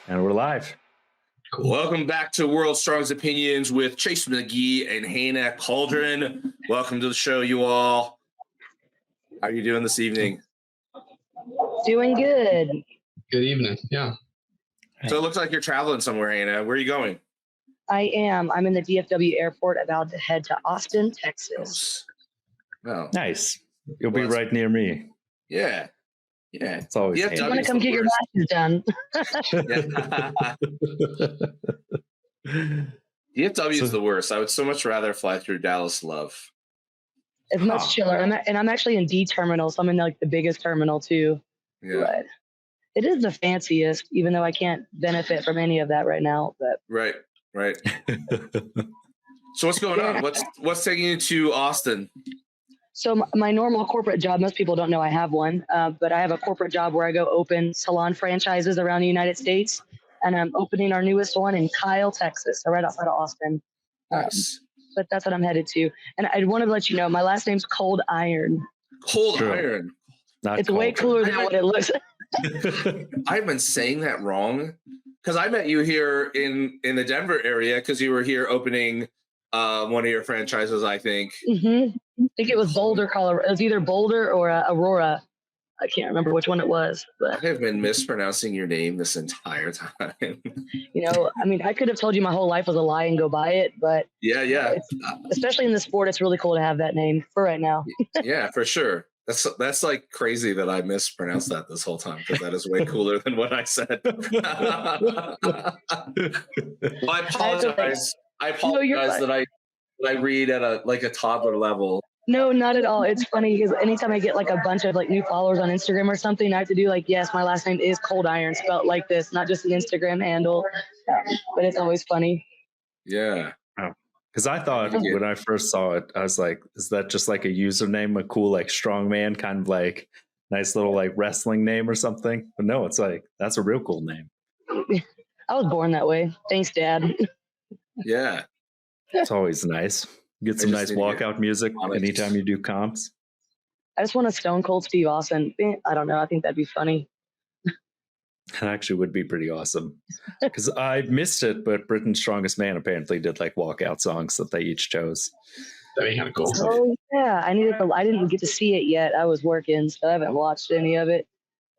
And we're live. Cool. Welcome back to World's Strongest Opinions with Chase McGhee and Hanna Coldiron. Welcome to the show, you all. How are you doing this evening? Doing good. Good evening. Yeah. So it looks like you're traveling somewhere, Hanna. Where are you going? I am. I'm in the DFW airport, about to head to Austin, Texas. Oh, nice. You'll be right near me. Yeah. Yeah. It's always you want to come get your lashes done. DFW is the worst. I would so much rather fly through Dallas Love. It's much chiller. I'm actually in D terminal, so I'm in like the biggest terminal too. Yeah. But it is the fanciest, even though I can't benefit from any of that right now. But Right. So what's going on? What's taking you to Austin? So my normal corporate job, most people don't know I have one, but I have a corporate job where I go open salon franchises around the United States, and I'm opening our newest one in Kyle, Texas, so right outside of Austin. Nice. But that's what I'm headed to. And I wanted to let you know, my last name's Coldiron. Coldiron. It's way cooler than what it looks like. I've been saying that wrong because I met you here in the Denver area because you were here opening one of your franchises, I think. Mm-hmm. I think it was Boulder, Colorado. It was either Boulder or Aurora. I can't remember which one it was. But I have been mispronouncing your name this entire time. I could have told you my whole life was a lie and go buy it, but yeah. Especially in the sport, it's really cool to have that name for right now. Yeah, for sure. That's like crazy that I mispronounced that this whole time because that is way cooler than what I said. Well, I apologize. That I read at a toddler level. No, not at all. It's funny because anytime I get like a bunch of like new followers on Instagram or something, I have to do like, yes, my last name is Coldiron, spelled like this, not just an Instagram handle. But it's always funny. Yeah. Because I thought when I first saw it, I was like, is that just like a username, a cool like Strongman kind of like nice little like wrestling name or something? But no, it's like, that's a real cool name. I was born that way. Thanks, Dad. Yeah. It's always nice. Get some nice walkout music anytime you do comps. I just want a Stone Cold Steve Austin. I don't know. I think that'd be funny. That actually would be pretty awesome. Because I missed it, but Britain's Strongest Man apparently did like walkout songs that they each chose. That'd be kind of cool. Oh yeah, I didn't get to see it yet. I was working, so I haven't watched any of it.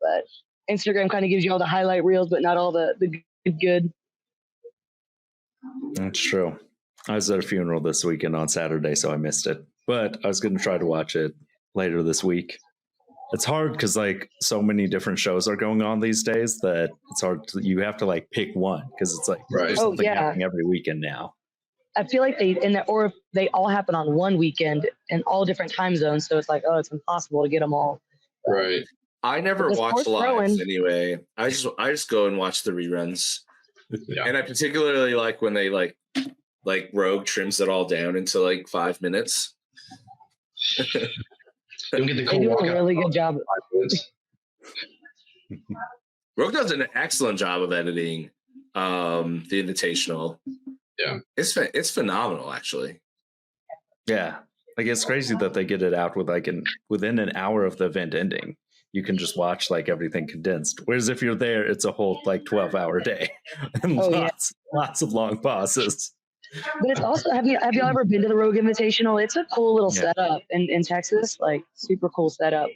But Instagram kind of gives you all the highlight reels, but not all the good. That's true. I was at a funeral this weekend on Saturday, so I missed it. But I was going to try to watch it later this week. It's hard because like so many different shows are going on these days that it's hard. You have to like pick one because it's like there's something happening every weekend now. I feel like they all happen on one weekend in all different time zones, so it's like it's impossible to get them all. Right. I never watch lives anyway. I just go and watch the reruns. Yeah. And I particularly like when they like Rogue trims it all down into like 5 minutes. They do a really good job. Rogue does an excellent job of editing the Invitational. Yeah, it's phenomenal, actually. Yeah, like it's crazy that they get it out with within an hour of the event ending. You can just watch like everything condensed. Whereas if you're there, it's a whole like 12-hour day and lots of long pauses. But it's also have you ever been to the Rogue Invitational? It's a cool little setup in Texas, like super cool setup.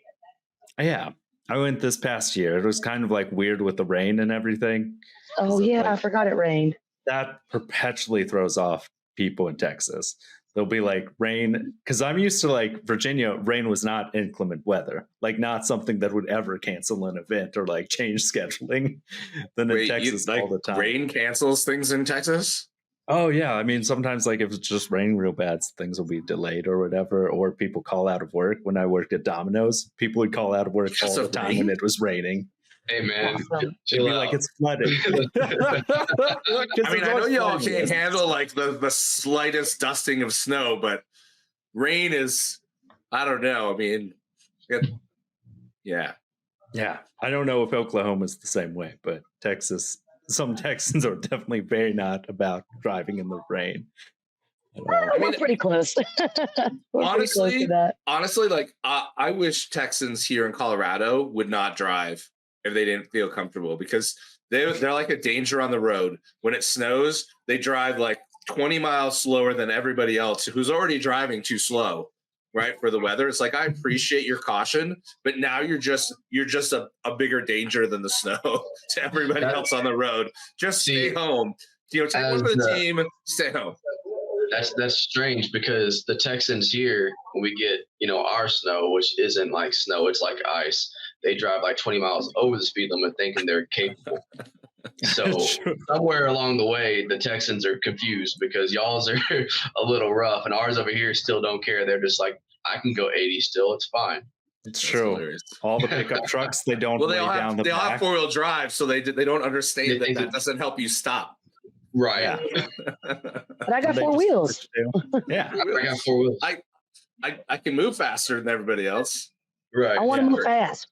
Yeah, I went this past year. It was kind of like weird with the rain and everything. Oh so, I forgot it rained. That perpetually throws off people in Texas. There'll be like rain because I'm used to like Virginia. Rain was not inclement weather, like not something that would ever cancel an event or like change scheduling. Then in Texas all the time, rain cancels things in Texas. Oh yeah, I mean sometimes like if it's just raining real bad, things will be delayed or whatever, or people call out of work. When I worked at Domino's, people would call out of work all the time when it was raining. Hey man, awesome. It'd be like it's flooding. I mean, I know y'all can't handle like the slightest dusting of snow, but rain is, I don't know. I mean, yeah. I don't know if Oklahoma's the same way, but Texas. Some Texans are definitely very not about driving in the rain. We're pretty close. Honestly, like I wish Texans here in Colorado would not drive if they didn't feel comfortable, because they're like a danger on the road. When it snows, they drive like 20 miles slower than everybody else who's already driving too slow, right, for the weather. It's like, I appreciate your caution, but now you're just a bigger danger than the snow to everybody else on the road. Just stay home. You know, take one for the team, stay home. That's strange, because the Texans here, when we get, you know, our snow, which isn't like snow, it's like ice, they drive like 20 miles over the speed limit thinking they're capable. So somewhere along the way, the Texans are confused because y'all's are a little rough, and ours over here still don't care. They're just like, I can go 80 still, it's fine. It's true. Hilarious. All the pickup trucks, they don't. Well, they all have 4-wheel drive, so they don't understand that doesn't help you stop. Right. Yeah. But I got 4 wheels. Yeah. I got 4 wheels. I can move faster than everybody else. Right. I want to move fast.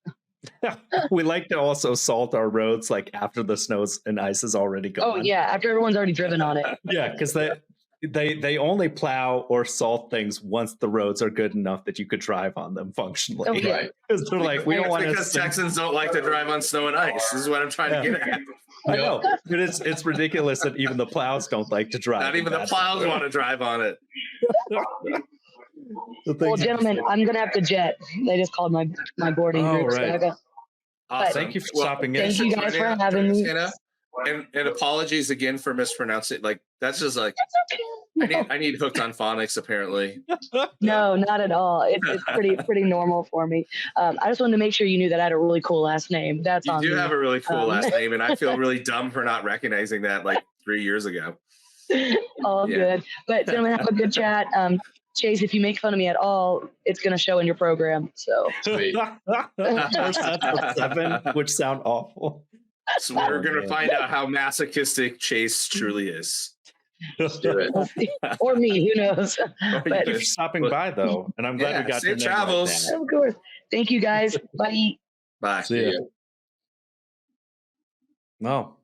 We like to also salt our roads like after the snows and ice is already gone. Oh yeah, after everyone's already driven on it. Yeah, because they only plow or salt things once the roads are good enough that you could drive on them functionally. Oh, yeah. Right. Because they're like, we don't want to. Because Texans don't like to drive on snow and ice. This is what I'm trying to get at. I know, but it's ridiculous that even the plows don't like to drive. Not even the plows want to drive on it. Well, gentlemen, I'm gonna have to jet. They just called my boarding group. Right. So Awesome. Thank you for stopping in. Thank you guys for having me. And apologies again for mispronouncing. Like, that's just like, I need hooked on phonics apparently. No, not at all. It's pretty normal for me. I just wanted to make sure you knew that I had a really cool last name. That's you on do me. have a really cool last name, and I feel really dumb for not recognizing that like 3 years ago. All good. But gentlemen, have a good chat. Chase, if you make fun of me at all, it's going to show in your program. So Sweet. That's a 7, which sound awful. So we're going to find out how masochistic Chase truly is. Let's do it. or me, who knows? Thank you for stopping by, though, and I'm glad we got safe to travels. Of course. Thank you, guys. Bye. Bye. See ya. No,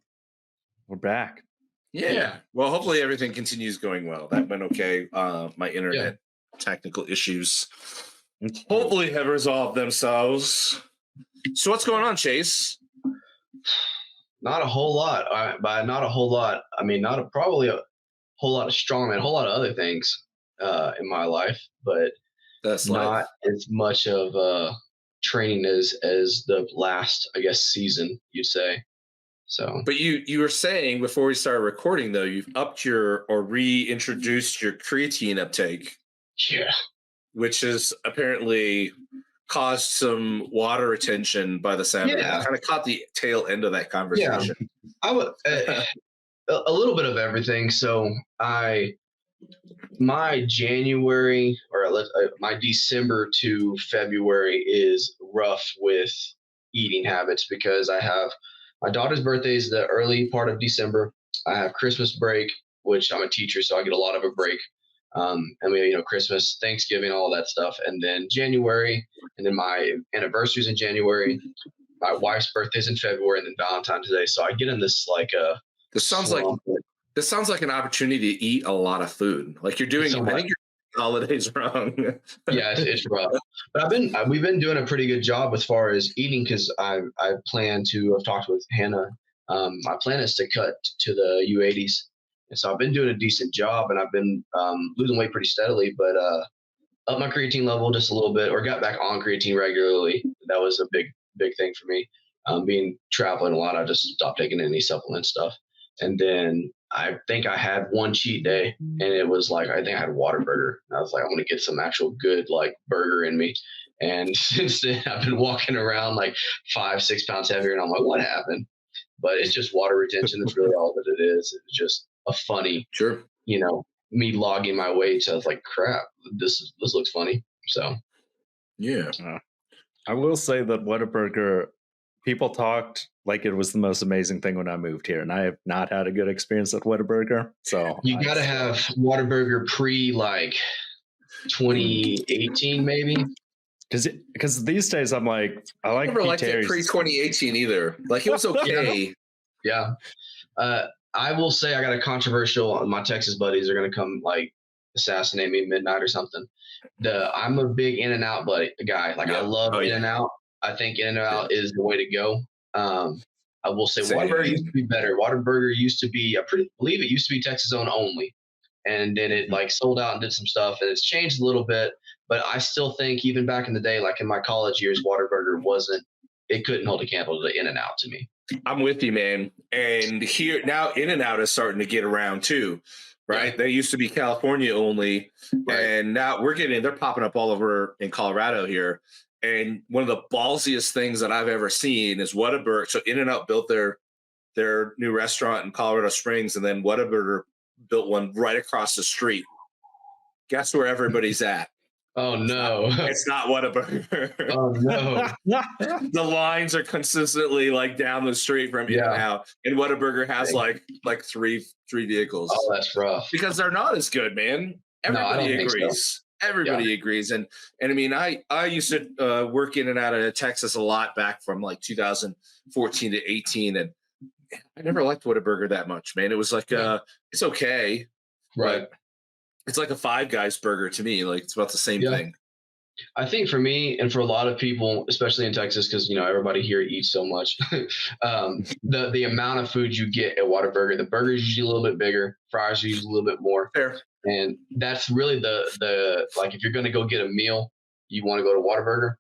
we're back. Yeah. Well, hopefully everything continues going well. That went okay. My internet technical issues hopefully have resolved themselves. So what's going on, Chase? Not a whole lot. By not a whole lot, I mean probably a whole lot of strongman, a whole lot of other things in my life, but That's not life. as much of training as the last, I guess, season, you'd say. So, But you were saying before we started recording, though, you've upped or reintroduced your creatine uptake, yeah, which has apparently caused some water retention by the sound. Yeah. I kind of caught the tail end of that conversation. I would a little bit of everything. So my January my December to February is rough with eating habits because I have my daughter's birthday is the early part of December. I have Christmas break, which I'm a teacher, so I get a lot of a break. And we, Christmas, Thanksgiving, all that stuff. And then January, and then my anniversary's in January. My wife's birthday's in February, and then Valentine's Day. So I get in this This sounds like an opportunity to eat a lot of food. Like you're doing, I think you're holidays wrong. Yeah, it's rough. But we've been doing a pretty good job as far as eating because I plan to. I've talked with Hanna. My plan is to cut to the U80s, and so I've been doing a decent job, and I've been losing weight pretty steadily. But up my creatine level just a little bit, or got back on creatine regularly. That was a big thing for me. Being traveling a lot, I just stopped taking any supplement stuff, and then I think I had one cheat day, and it was like I think I had Whataburger. I was like, I want to get some actual good burger in me. And since then, I've been walking around like 5-6 pounds heavier, and I'm like, what happened? But it's just water retention. That's really all that it is. It's just a funny, me logging my weight. So I was like, crap, this looks funny. So yeah, I will say that Whataburger, people talked like it was the most amazing thing when I moved here, and I have not had a good experience at Whataburger. So you got to have Whataburger pre 2018 maybe. Because these days I'm like, I like never liked it pre 2018 either. Like it was okay. Yeah. I will say I got a controversial. My Texas buddies are gonna come assassinate me midnight or something. I'm a big In-N-Out guy. I love In-N-Out. I think In-N-Out is the way to go. I will say Same. Whataburger used to be better. Whataburger used to be, believe it used to be Texas owned only. And then it like sold out and did some stuff, and it's changed a little bit. But I still think even back in the day, like in my college years, Whataburger it couldn't hold a candle to In-N-Out to me. I'm with you, man. And here now, In-N-Out is starting to get around too, right? Yeah. They used to be California only, Right. and now they're popping up all over in Colorado here. And one of the ballsiest things that I've ever seen is Whataburger. So In-N-Out built their new restaurant in Colorado Springs, and then Whataburger built one right across the street. Guess where everybody's at? Oh no! It's not Whataburger. Oh no! The lines are consistently like down the street from In-N-Out, and Whataburger has like three vehicles. Oh, that's rough. Because they're not as good, man. Everybody agrees. Everybody agrees. And I mean, I used to work in and out of Texas a lot back from like 2014 to 18, and I never liked Whataburger that much, man. It was like it's okay, Right. but it's like a Five Guys burger to me. Like it's about the same thing. I think for me and for a lot of people, especially in Texas, because everybody here eats so much, the amount of food you get at Whataburger, the burger is usually a little bit bigger, fries are usually a little bit more. Fair. And that's really the like if you're gonna go get a meal, you want to go to Whataburger.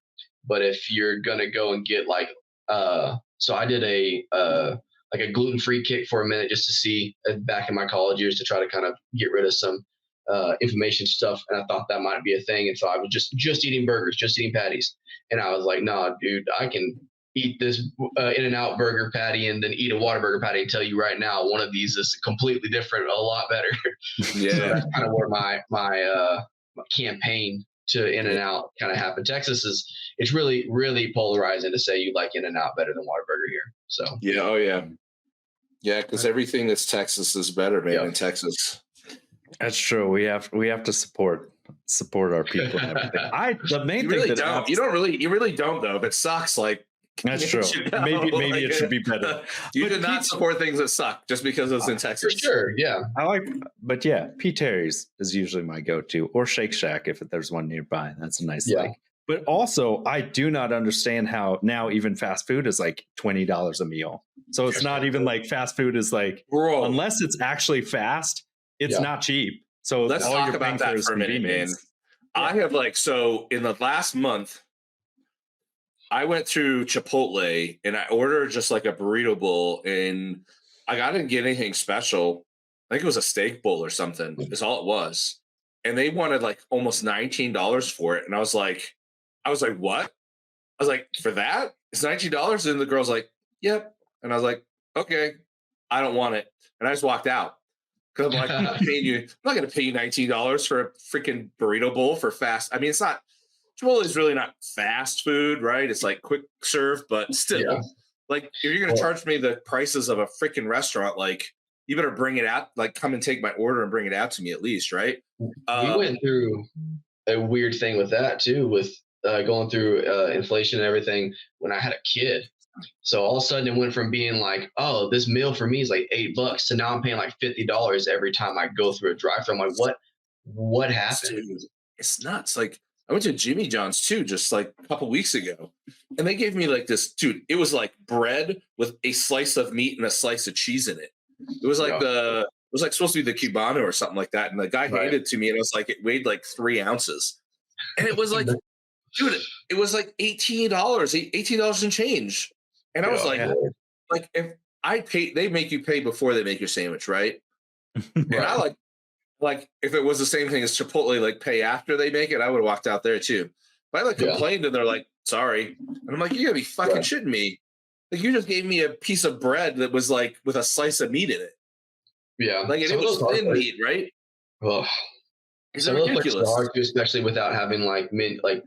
But if you're gonna go and get like so I did a gluten-free kick for a minute just to see back in my college years to try to kind of get rid of some information stuff, and I thought that might be a thing, and so I was just eating burgers, just eating patties, and I was like, nah, dude, I can eat this In-N-Out burger patty and then eat a Whataburger patty and tell you right now one of these is completely different, a lot better. Yeah. So that's kind of where my campaign to In-N-Out kind of happened. Texas it's really, really polarizing to say you like In-N-Out better than Whataburger here. So yeah, because everything that's Texas is better, man. In Texas. That's true. We have to support our people and everything. The main you thing really that don't. You really don't though. If it sucks, like that's true. Maybe it should be better. You did not support things that suck just because it's in Texas. For sure, yeah. But yeah, P. Terry's is usually my go-to, or Shake Shack if there's one nearby. That's a nice thing. But also, I do not understand how now even fast food is like $20 a meal. So it's not even like fast food is like, unless it's actually fast, it's not cheap. So let's talk about that for a minute, man. I have in the last month, I went through Chipotle and I ordered just like a burrito bowl, and I didn't get anything special. I think it was a steak bowl or something. That's all it was. And they wanted like almost $19 for it. And I was like, what? I was like, for that? It's $19? And the girl's like, yep. And I was like, okay, I don't want it. And I just walked out. Because I'm like, I'm not going to pay you $19 for a freaking burrito bowl for fast. I mean, it's not, Chipotle is really not fast food, right? It's like quick serve, but still, like if you're going to charge me the prices of a freaking restaurant, like you better bring it out, like come and take my order and bring it out to me at least, right? We went through a weird thing with that too, with going through inflation and everything when I had a kid. So all of a sudden it went from being like, oh, this meal for me is like $8 to now I'm paying like $50 every time I go through a drive-thru. I'm like, what happened? Dude, it's nuts. Like I went to Jimmy John's too, just like a couple weeks ago, and they gave me like this, dude. It was like bread with a slice of meat and a slice of cheese in it. It was like it was like supposed to be the Cubano or something like that. And the guy handed it to me, and it was like it weighed like 3 ounces, and it was like, dude, it was like $18 and change. And I was like if I pay, they make you pay before they make your sandwich, right? And I like if it was the same thing as Chipotle, like pay after they make it, I would have walked out there too. But I complained, and they're like, sorry. And I'm like, you gotta be fucking shitting me. Like you just gave me a piece of bread that was like with a slice of meat in it. Yeah. Like it was thin meat, right? Well, it's ridiculous. Hard to, especially without having like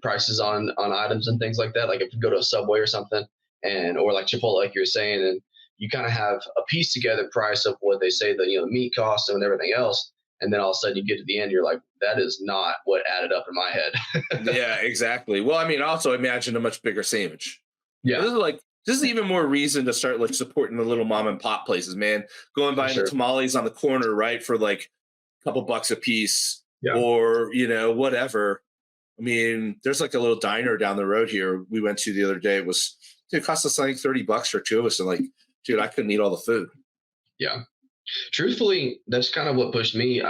prices on items and things like that. Like if you go to a Subway or something, or like Chipotle, like you were saying, and you kind of have a piece together price of what they say the meat costs and everything else, and then all of a sudden you get to the end, you're like, that is not what added up in my head. Yeah, exactly. Well, I mean, also imagine a much bigger sandwich. Yeah, this is even more reason to start like supporting the little mom and pop places, man. Going buying the tamales on the corner, right, for like a couple bucks a piece, or whatever. I mean, there's like a little diner down the road here we went to the other day. It was Dude, it cost us like $30 for two of us. And like, dude, I couldn't eat all the food. Yeah. Truthfully, that's kind of what pushed me.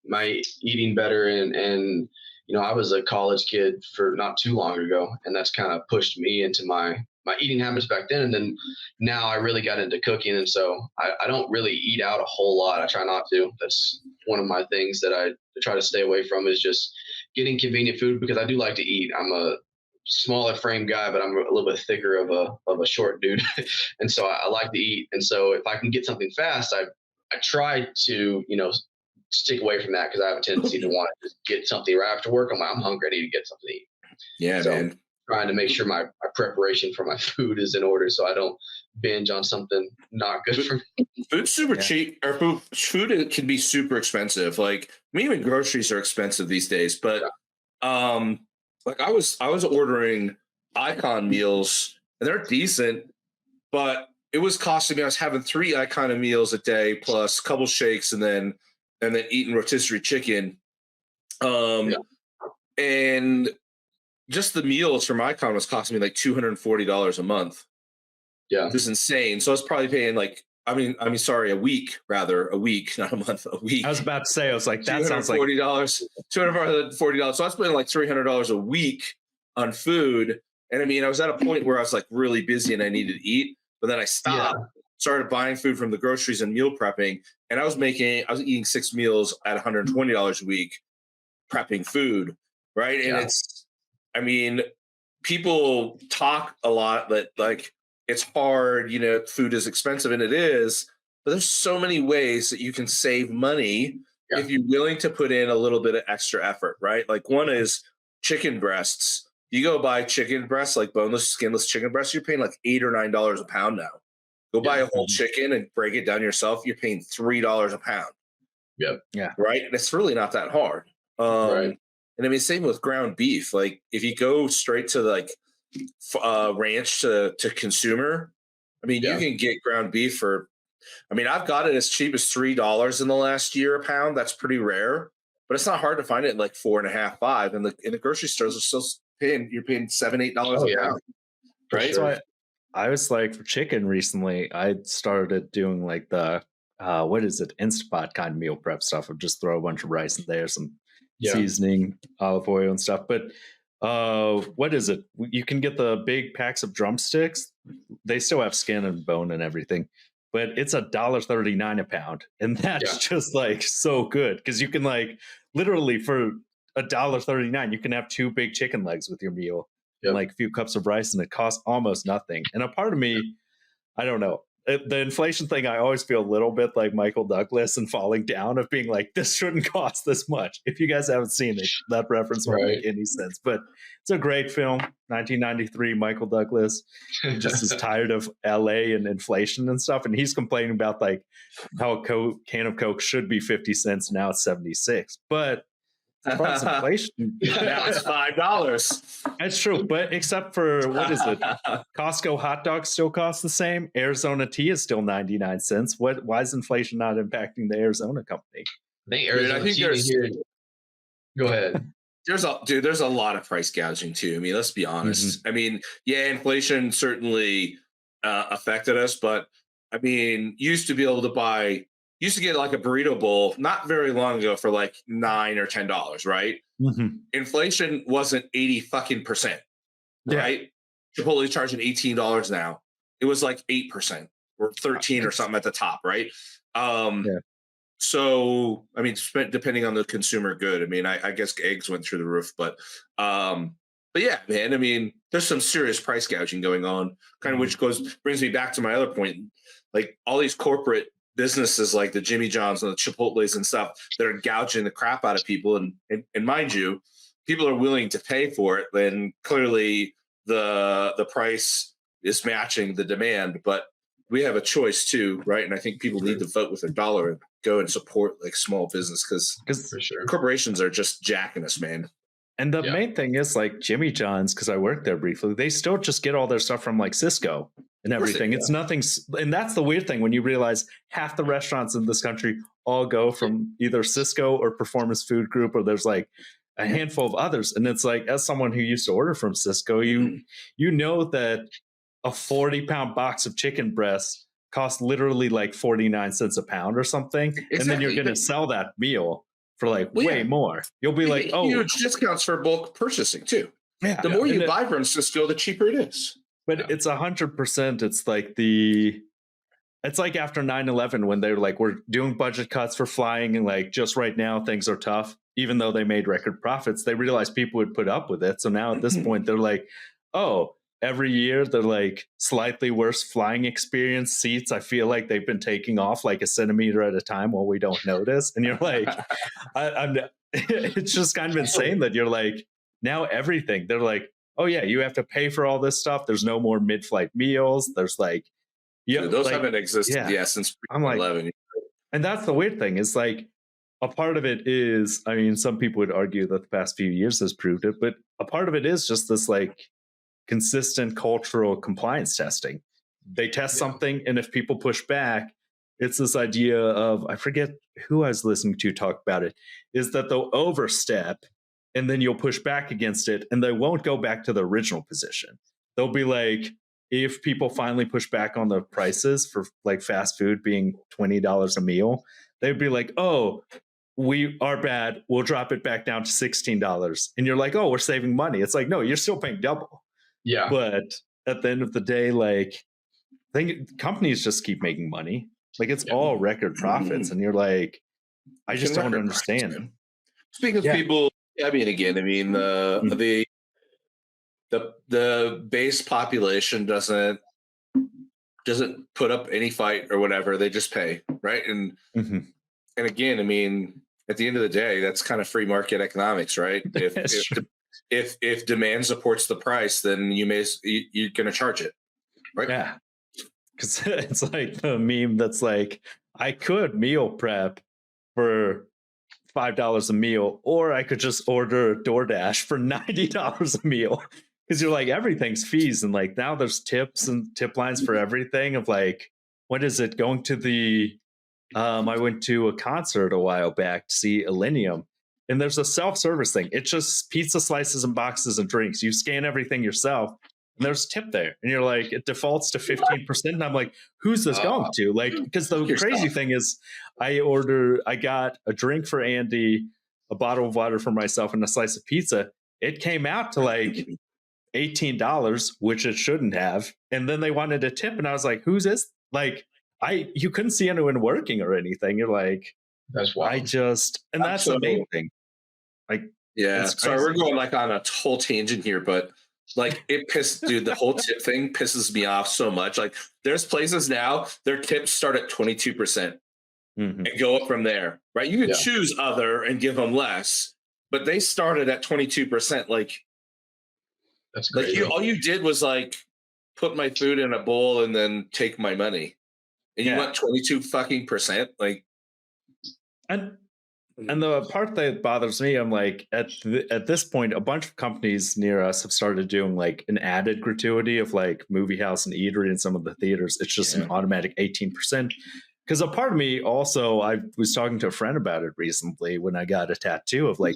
My eating better, and I was a college kid for not too long ago, and that's kind of pushed me into my eating habits back then. And then now I really got into cooking, and so I don't really eat out a whole lot. I try not to. That's one of my things that I try to stay away from, is just getting convenient food, because I do like to eat. I'm a smaller frame guy, but I'm a little bit thicker of a short dude, and so I like to eat. And so if I can get something fast, I try to stick away from that, because I have a tendency to want to just get something right after work. I'm hungry, I need to get something to eat. Yeah, so man. Trying to make sure my preparation for my food is in order, so I don't binge on something not good for me. Food's super cheap, or food can be super expensive. Like, even groceries are expensive these days. But like I was ordering Icon meals, and they're decent, but it was costing me. I was having 3 Icon meals a day plus a couple shakes, and then eating rotisserie chicken. And just the meals from Icon was costing me like $240 a month. Yeah, it was insane. So I was probably paying like, a week, not a month, a week. I was about to say, I was like, that sounds like $240. So I was spending like $300 a week on food. And I was at a point where I was like really busy and I needed to eat, but then I stopped, started buying food from the groceries and meal prepping. And I was eating 6 meals at $120 a week, prepping food. Right. And people talk a lot that like, it's hard, food is expensive, and it is, but there's so many ways that you can save money if you're willing to put in a little bit of extra effort, right? Like, one is chicken breasts. You go buy chicken breasts, like boneless, skinless chicken breasts, you're paying like $8 or $9 a pound now. Go buy a whole chicken and break it down yourself, you're paying $3 a pound. Yep. Yeah. Right? And it's really not that hard. Right. And same with ground beef. Like, if you go straight to like ranch to consumer, you can get ground beef for, I've got it as cheap as $3 in the last year a pound. That's pretty rare, but it's not hard to find it at like $4.50, $5, and in the grocery stores are still you're paying $7, $8 a pound. Right. So I was like, for chicken recently, I started doing like the what is it, Instapot kind of meal prep stuff. Of just throw a bunch of rice in there, some seasoning, olive oil and stuff. But what is it? You can get the big packs of drumsticks. They still have skin and bone and everything, but it's $1.39 a pound, and that's just like so good, because you can like literally for $1.39 you can have 2 big chicken legs with your meal, and like a few cups of rice, and it costs almost nothing. And a part of me, I don't know, the inflation thing, I always feel a little bit like Michael Douglas and Falling Down, of being like, this shouldn't cost this much. If you guys haven't seen it, that reference won't make any sense, but it's a great film. 1993, Michael Douglas. He just is tired of LA and inflation and stuff, and he's complaining about like how a can of Coke should be 50 cents, now it's 76. But as far as inflation, now it's $5. That's true, but except for, what is it? Costco hot dogs still cost the same. Arizona tea is still 99 cents. Why is inflation not impacting the Arizona company? I think Arizona tea here. Go ahead. There's a lot of price gouging too. Let's be honest. Inflation certainly affected us, but used to get like a burrito bowl not very long ago for like $9 or $10, right? Inflation wasn't 80% right? Chipotle's charging $18 now. It was like 8% or 13 or something at the top, right? So depending on the consumer good, I guess eggs went through the roof, but yeah, man, there's some serious price gouging going on, kind of, which brings me back to my other point. Like, all these corporate businesses like the Jimmy John's and the Chipotle's and stuff that are gouging the crap out of people, and mind you, people are willing to pay for it, then clearly the price is matching the demand. But we have a choice too, right? And I think people need to vote with their dollar and go and support like small business, because corporations are just jacking us, man. And the main thing is, like, Jimmy John's, because I worked there briefly, they still just get all their stuff from like Cisco and everything. It's nothing. And that's the weird thing, when you realize half the restaurants in this country all go from either Cisco or Performance Food Group, or there's like a handful of others. And it's like, as someone who used to order from Cisco, you know that a 40-pound box of chicken breasts costs literally like 49 cents a pound or something. And then you're going to sell that meal for like way more. You'll be like, oh, huge discounts for bulk purchasing too. Yeah. The more you buy from Cisco, the cheaper it is. But it's 100%. It's like it's like after 9/11 when they're like, we're doing budget cuts for flying. And like, just right now, things are tough. Even though they made record profits, they realized people would put up with it. So now at this point, they're like, oh, every year they're like slightly worse flying experience seats. I feel like they've been taking off like a centimeter at a time while we don't notice. And you're like, it's just kind of insane that you're like, now everything, they're like, oh yeah, you have to pay for all this stuff. There's no more mid-flight meals. There's like, those haven't existed since I'm like, 11. And that's the weird thing is like, a part of it is, I mean, some people would argue that the past few years has proved it, but a part of it is just this like consistent cultural compliance testing. They test something, and if people push back, it's this idea of, I forget who I was listening to talk about it, is that they'll overstep and then you'll push back against it and they won't go back to the original position. They'll be like, if people finally push back on the prices for like fast food being $20 a meal, they'd be like, oh, we are bad. We'll drop it back down to $16. And you're like, oh, we're saving money. It's like, no, you're still paying double. Yeah. But at the end of the day, like, I think companies just keep making money. Like, it's all record profits. And you're like, I just don't understand. Speaking of people, I mean, again, I mean, the base population doesn't put up any fight or whatever. They just pay, right? And and again, I mean, at the end of the day, that's kind of free market economics, right? If demand supports the price, then you're going to charge it, right? Yeah, because it's like the meme that's like, I could meal prep for $5 a meal, or I could just order DoorDash for $90 a meal. Because you're like, everything's fees, and like now there's tips and tip lines for everything. Of like, what is it? Going to the I went to a concert a while back to see Illenium, and there's a self-service thing. It's just pizza slices and boxes and drinks. You scan everything yourself, and there's a tip there. And you're like, it defaults to 15%. And I'm like, who's this going to? Like, because the crazy thing is, I got a drink for Andy, a bottle of water for myself, and a slice of pizza. It came out to like $18, which it shouldn't have. And then they wanted a tip, and I was like, who's this? Like, you couldn't see anyone working or anything. You're like, that's wild. That's the main thing. Like, yeah. Sorry, we're going like on a whole tangent here, but like the whole tip thing pisses me off so much. Like, there's places now, their tips start at 22% and go up from there, right? You can choose other and give them less, but they started at 22%. Like, that's great. Like all you did was like put my food in a bowl and then take my money, and you want 22% like. And the part that bothers me, I'm like, at this point, a bunch of companies near us have started doing like an added gratuity of like movie house and eatery in some of the theaters. It's just an automatic 18%. Because a part of me also, I was talking to a friend about it recently when I got a tattoo of like,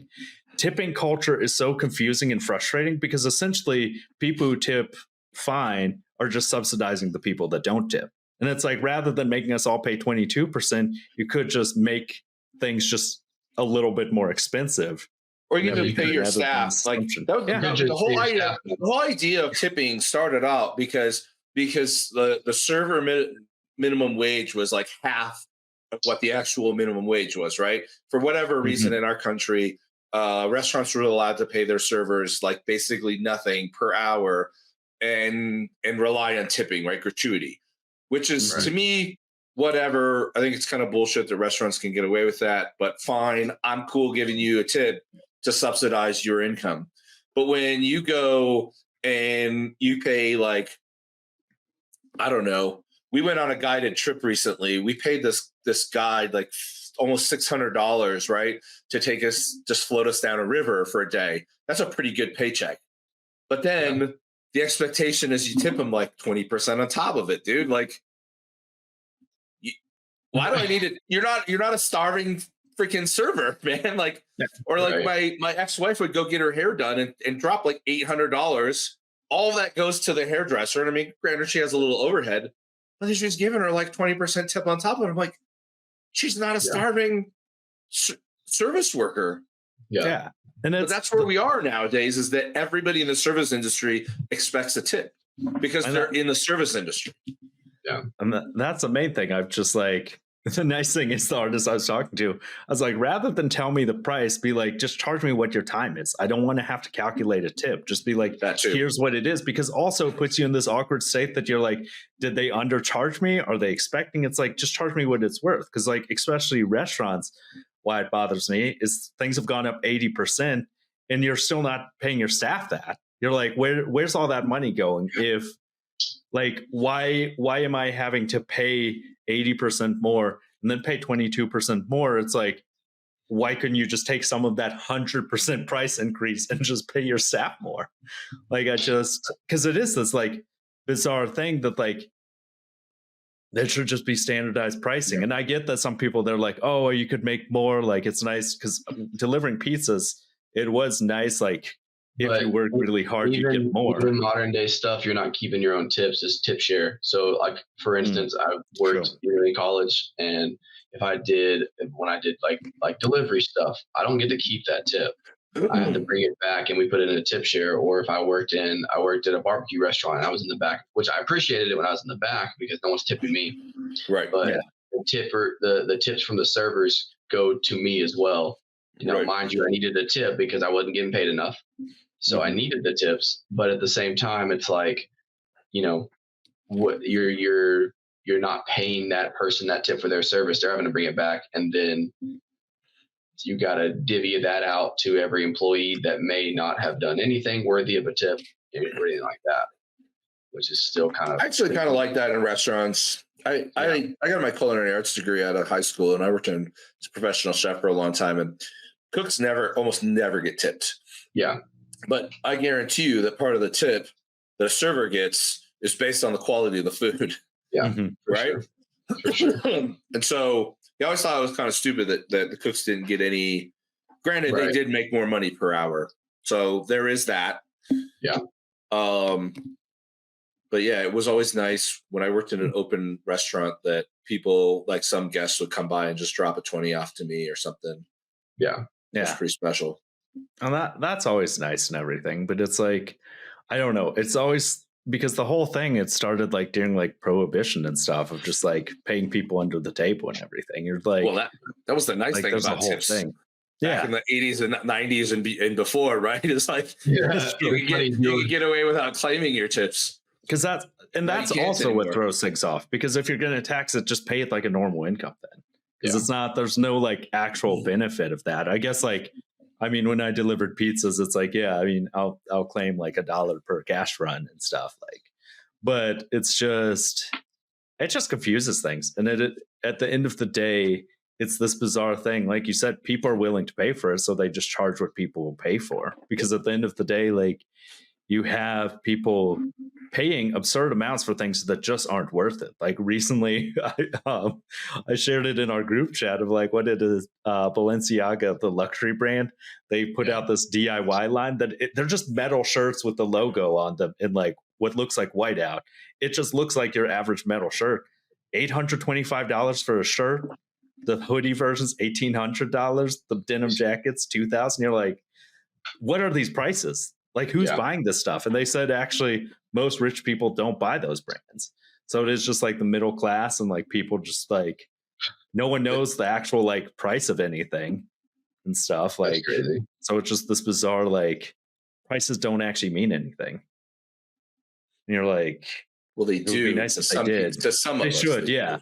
tipping culture is so confusing and frustrating because essentially people who tip fine are just subsidizing the people that don't tip. And it's like, rather than making us all pay 22%, you could just make things just a little bit more expensive. Or you can just pay your staff. Like the whole idea of tipping started out because the server minimum wage was like half of what the actual minimum wage was, right? For whatever reason in our country, restaurants were allowed to pay their servers like basically nothing per hour and rely on tipping, right? Gratuity, which is to me, whatever. I think it's kind of bullshit that restaurants can get away with that, but fine. I'm cool giving you a tip to subsidize your income. But when you go and you pay like, I don't know, we went on a guided trip recently. We paid this guide like almost $600, right, to take us, just float us down a river for a day. That's a pretty good paycheck. But then the expectation is you tip them like 20% on top of it, dude. Like, why do I need it? You're not a starving freaking server, man. Like, or like my ex-wife would go get her hair done and drop like $800 all that goes to the hairdresser. And I mean, granted, she has a little overhead, but then she's giving her like 20% tip on top of it. I'm like, she's not a starving service worker. Yeah. And but that's where we are nowadays, is that everybody in the service industry expects a tip because they're in the service industry. Yeah. And that's the main thing. I've just like, the nice thing is the artist I was talking to, I was like, rather than tell me the price, be like, just charge me what your time is. I don't want to have to calculate a tip. Just be like, here's what it is. Because also it puts you in this awkward state that you're like, did they undercharge me? Are they expecting? It's like, just charge me what it's worth. Because like, especially restaurants, why it bothers me is things have gone up 80% and you're still not paying your staff that. You're like, where's all that money going? If like, why am I having to pay 80% more and then pay 22% more? It's like, why couldn't you just take some of that 100% price increase and just pay your staff more? Like, because it is this like bizarre thing that like, there should just be standardized pricing. And I get that some people, they're like, oh, you could make more. Like, it's nice because delivering pizzas, it was nice. Like, if you work really hard, you get more. Even modern day stuff, you're not keeping your own tips, is tip share. So like, for instance, I worked in college, and when I did like delivery stuff, I don't get to keep that tip. I had to bring it back and we put it in a tip share. Or if I worked at a barbecue restaurant and I was in the back, which I appreciated it when I was in the back because no one's tipping me. Right. But the tips from the servers go to me as well. Mind you, I needed a tip because I wasn't getting paid enough. So I needed the tips, but at the same time, it's like, what you're not paying that person that tip for their service. They're having to bring it back, and then you got to divvy that out to every employee that may not have done anything worthy of a tip or anything like that, which is still kind of. I actually kind of like that in restaurants. I got my culinary arts degree out of high school, and I worked as a professional chef for a long time, and cooks almost never get tipped. Yeah. But I guarantee you that part of the tip that a server gets is based on the quality of the food. Yeah. Mm-hmm. Right. For sure. And so I always thought it was kind of stupid that the cooks didn't get any. Granted, they did make more money per hour. So there is that. Yeah. But yeah, it was always nice when I worked in an open restaurant that people, like some guests, would come by and just drop a 20 off to me or something. Yeah. It was pretty special. And that's always nice and everything, but it's like, I don't know. It's always because the whole thing, it started like during like prohibition and stuff of just like paying people under the table and everything. You're like, well, that was the nice thing about the whole tips. Thing. Back in the 80s and 90s and before, right? It's like you can get away without claiming your tips. Because that's also what throws things off. Because if you're going to tax it, just pay it like a normal income then. Because it's not, there's no like actual benefit of that. I guess like, I mean, when I delivered pizzas, it's like, yeah, I mean, I'll claim like $1 per cash run and stuff like, but it just confuses things. And at the end of the day, it's this bizarre thing. Like you said, people are willing to pay for it. So they just charge what people will pay for, because at the end of the day, like you have people paying absurd amounts for things that just aren't worth it. Like recently, I shared it in our group chat of like, what it is, Balenciaga, the luxury brand. They put out this DIY line that they're just metal shirts with the logo on them in like what looks like whiteout. It just looks like your average metal shirt. $825 for a shirt. The hoodie version's $1,800. The denim jackets, $2,000. You're like, what are these prices? Like, who's buying this stuff? And they said, actually, most rich people don't buy those brands. So it is just like the middle class and like people just like, no one knows the actual like price of anything and stuff. Like, so it's just this bizarre, like prices don't actually mean anything. And you're like, well, they do. Be nice if they did. To some of us, should. Yeah.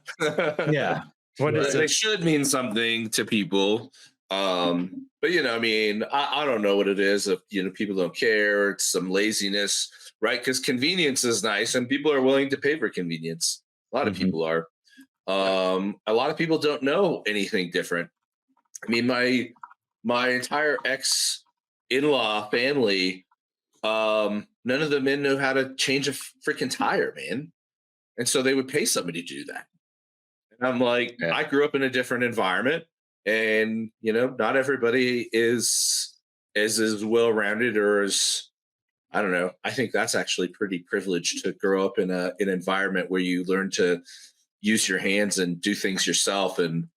Yeah. What is they should mean something to people. But I mean, I don't know what it is. If people don't care, it's some laziness, right? Because convenience is nice, and people are willing to pay for convenience. A lot of people are. A lot of people don't know anything different. I mean, my entire ex-in-law family, none of the men know how to change a freaking tire, man, and so they would pay somebody to do that. And I'm like, I grew up in a different environment. And, not everybody is as well-rounded or as I don't know. I think that's actually pretty privileged to grow up in an environment where you learn to use your hands and do things yourself and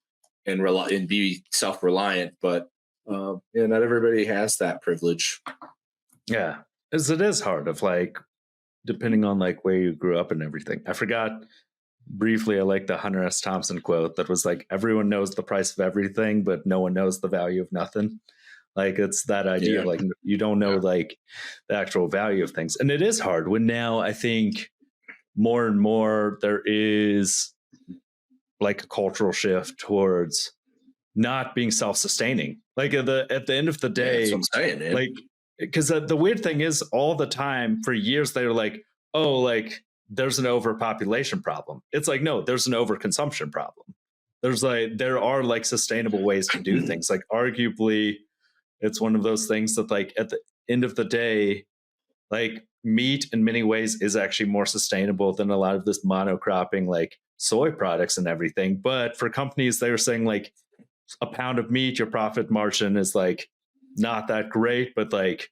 rely and be self-reliant. But yeah, not everybody has that privilege. Yeah, as it is hard of like depending on like where you grew up and everything. I forgot briefly. I like the Hunter S. Thompson quote that was like, "Everyone knows the price of everything, but no one knows the value of nothing." Like it's that idea of like you don't know like the actual value of things, and it is hard when now I think more and more there is like a cultural shift towards not being self-sustaining. Like at the end of the day, that's what I'm saying, man. like because the weird thing is all the time for years they're like, oh, like there's an overpopulation problem. It's like, no, there's an overconsumption problem. There are like sustainable ways to do things. Like arguably it's one of those things that like at the end of the day, like meat in many ways is actually more sustainable than a lot of this monocropping like soy products and everything. But for companies, they're saying like a pound of meat, your profit margin is like not that great, but like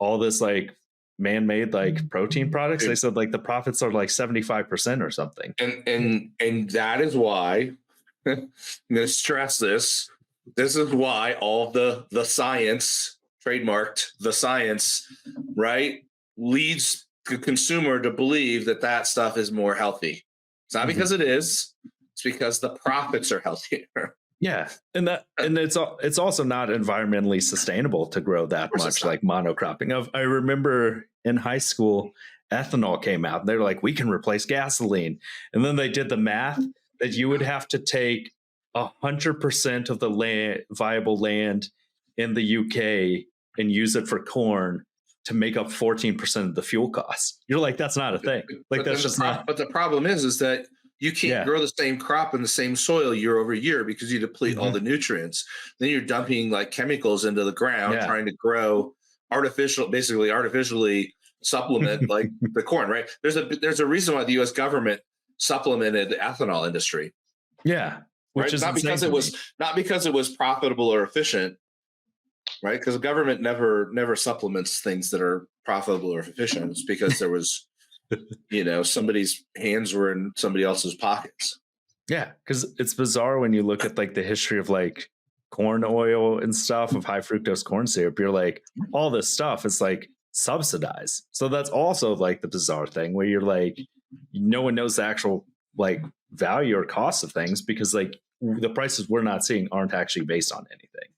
all this like man-made like protein products, they said like the profits are like 75% or something. And that is why I'm gonna stress this. This is why all the science, trademarked the science, right, leads the consumer to believe that stuff is more healthy. It's not because it is, it's because the profits are healthier. Yeah, and it's also not environmentally sustainable to grow that much like monocropping. I remember in high school, ethanol came out, and they were like, "We can replace gasoline," and then they did the math that you would have to take 100% of the viable land in the UK and use it for corn to make up 14% of the fuel costs. You're like, that's not a thing. Like that's just not. But the problem is that you can't grow the same crop in the same soil year over year because you deplete all the nutrients. Then you're dumping like chemicals into the ground, trying to grow artificially supplement like the corn, right? There's a reason why the US government supplemented the ethanol industry. Yeah. Which is not because it was profitable or efficient, right? Because the government never supplements things that are profitable or efficient. It's because there was somebody's hands were in somebody else's pockets. Yeah, because it's bizarre when you look at like the history of like corn oil and stuff, of high fructose corn syrup. You're like, all this stuff is like subsidized. So that's also like the bizarre thing where you're like, no one knows the actual like value or cost of things because like the prices we're not seeing aren't actually based on anything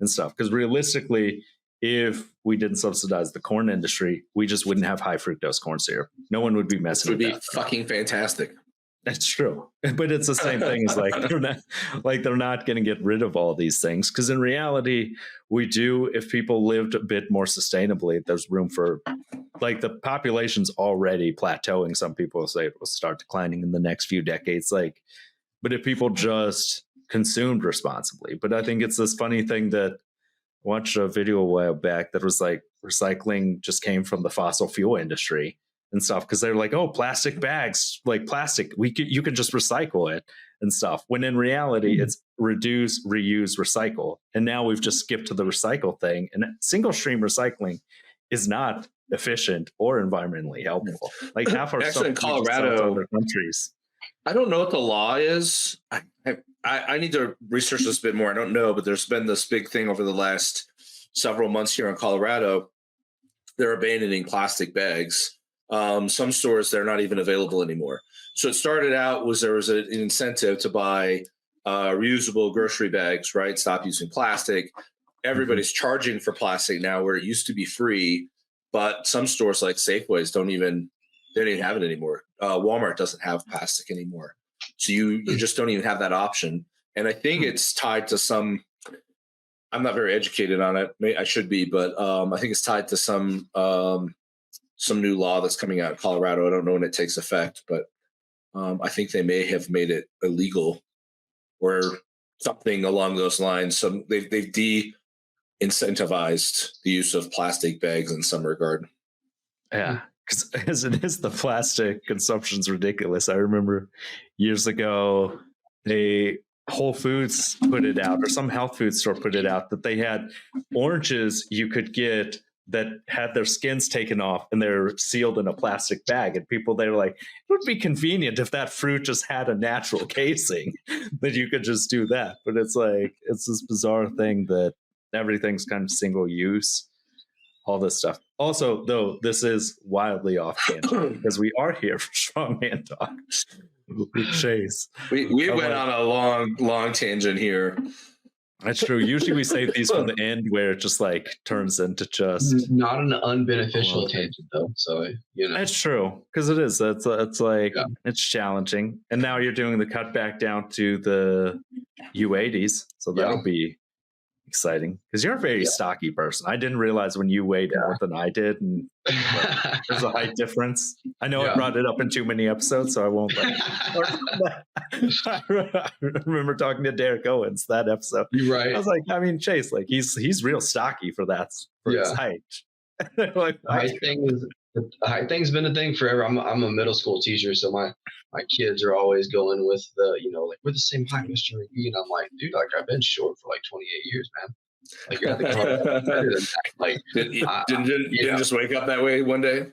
and stuff. Because realistically, if we didn't subsidize the corn industry, we just wouldn't have high fructose corn syrup. No one would be messing with that. It would be fucking fantastic. That's true. But it's the same thing as like they're not going to get rid of all these things. Because in reality, we do, if people lived a bit more sustainably, there's room for like the population's already plateauing. Some people say it will start declining in the next few decades. Like, but if people just consumed responsibly. But I think it's this funny thing that I watched a video a while back that was like recycling just came from the fossil fuel industry and stuff, because they're like, oh, plastic bags, like plastic, you can just recycle it and stuff. When in reality, it's reduce, reuse, recycle. And now we've just skipped to the recycle thing. And single stream recycling is not efficient or environmentally helpful. Like half our stuff in Colorado, other countries. I don't know what the law is. I need to research this a bit more. I don't know, but there's been this big thing over the last several months here in Colorado. They're abandoning plastic bags. Some stores, they're not even available anymore. So it started out there was an incentive to buy reusable grocery bags, right? Stop using plastic. Everybody's charging for plastic now where it used to be free, but some stores like Safeways don't even have it anymore. Walmart doesn't have plastic anymore. So you just don't even have that option. And I think it's tied to some, I'm not very educated on it. I should be, but I think it's tied to some new law that's coming out in Colorado. I don't know when it takes effect, but I think they may have made it illegal or something along those lines. They've de-incentivized the use of plastic bags in some regard. Yeah, because as it is, the plastic consumption's ridiculous. I remember years ago, Whole Foods put it out, or some health food store put it out, that they had oranges you could get that had their skins taken off and they're sealed in a plastic bag. And people, they're like, it would be convenient if that fruit just had a natural casing that you could just do that. But it's like, it's this bizarre thing that everything's kind of single use, all this stuff. Also, though, this is wildly off tangent because we are here for Strongman Talk with Chase. We went on a long tangent here. That's true. Usually we save these for the end where it just like turns into just not an unbeneficial tangent though. So that's true because it is. It's like it's challenging. And now you're doing the cut back down to the U80s, so that'll be exciting because you're a very stocky person. I didn't realize when you weighed more than I did, and there's a height difference. I know I brought it up in too many episodes, so I won't. I remember talking to Derek Owens that episode. You're right. I was like, I mean, Chase, like he's real stocky for that his height. Like, the height thing's been a thing forever. I'm a middle school teacher, so my kids are always going with the, like, we're the same height, Mr. McGhee. And I'm like, dude, like, I've been short for like 28 years, man. Like, you're at the better than that. Like, didn't just wake up that way one day?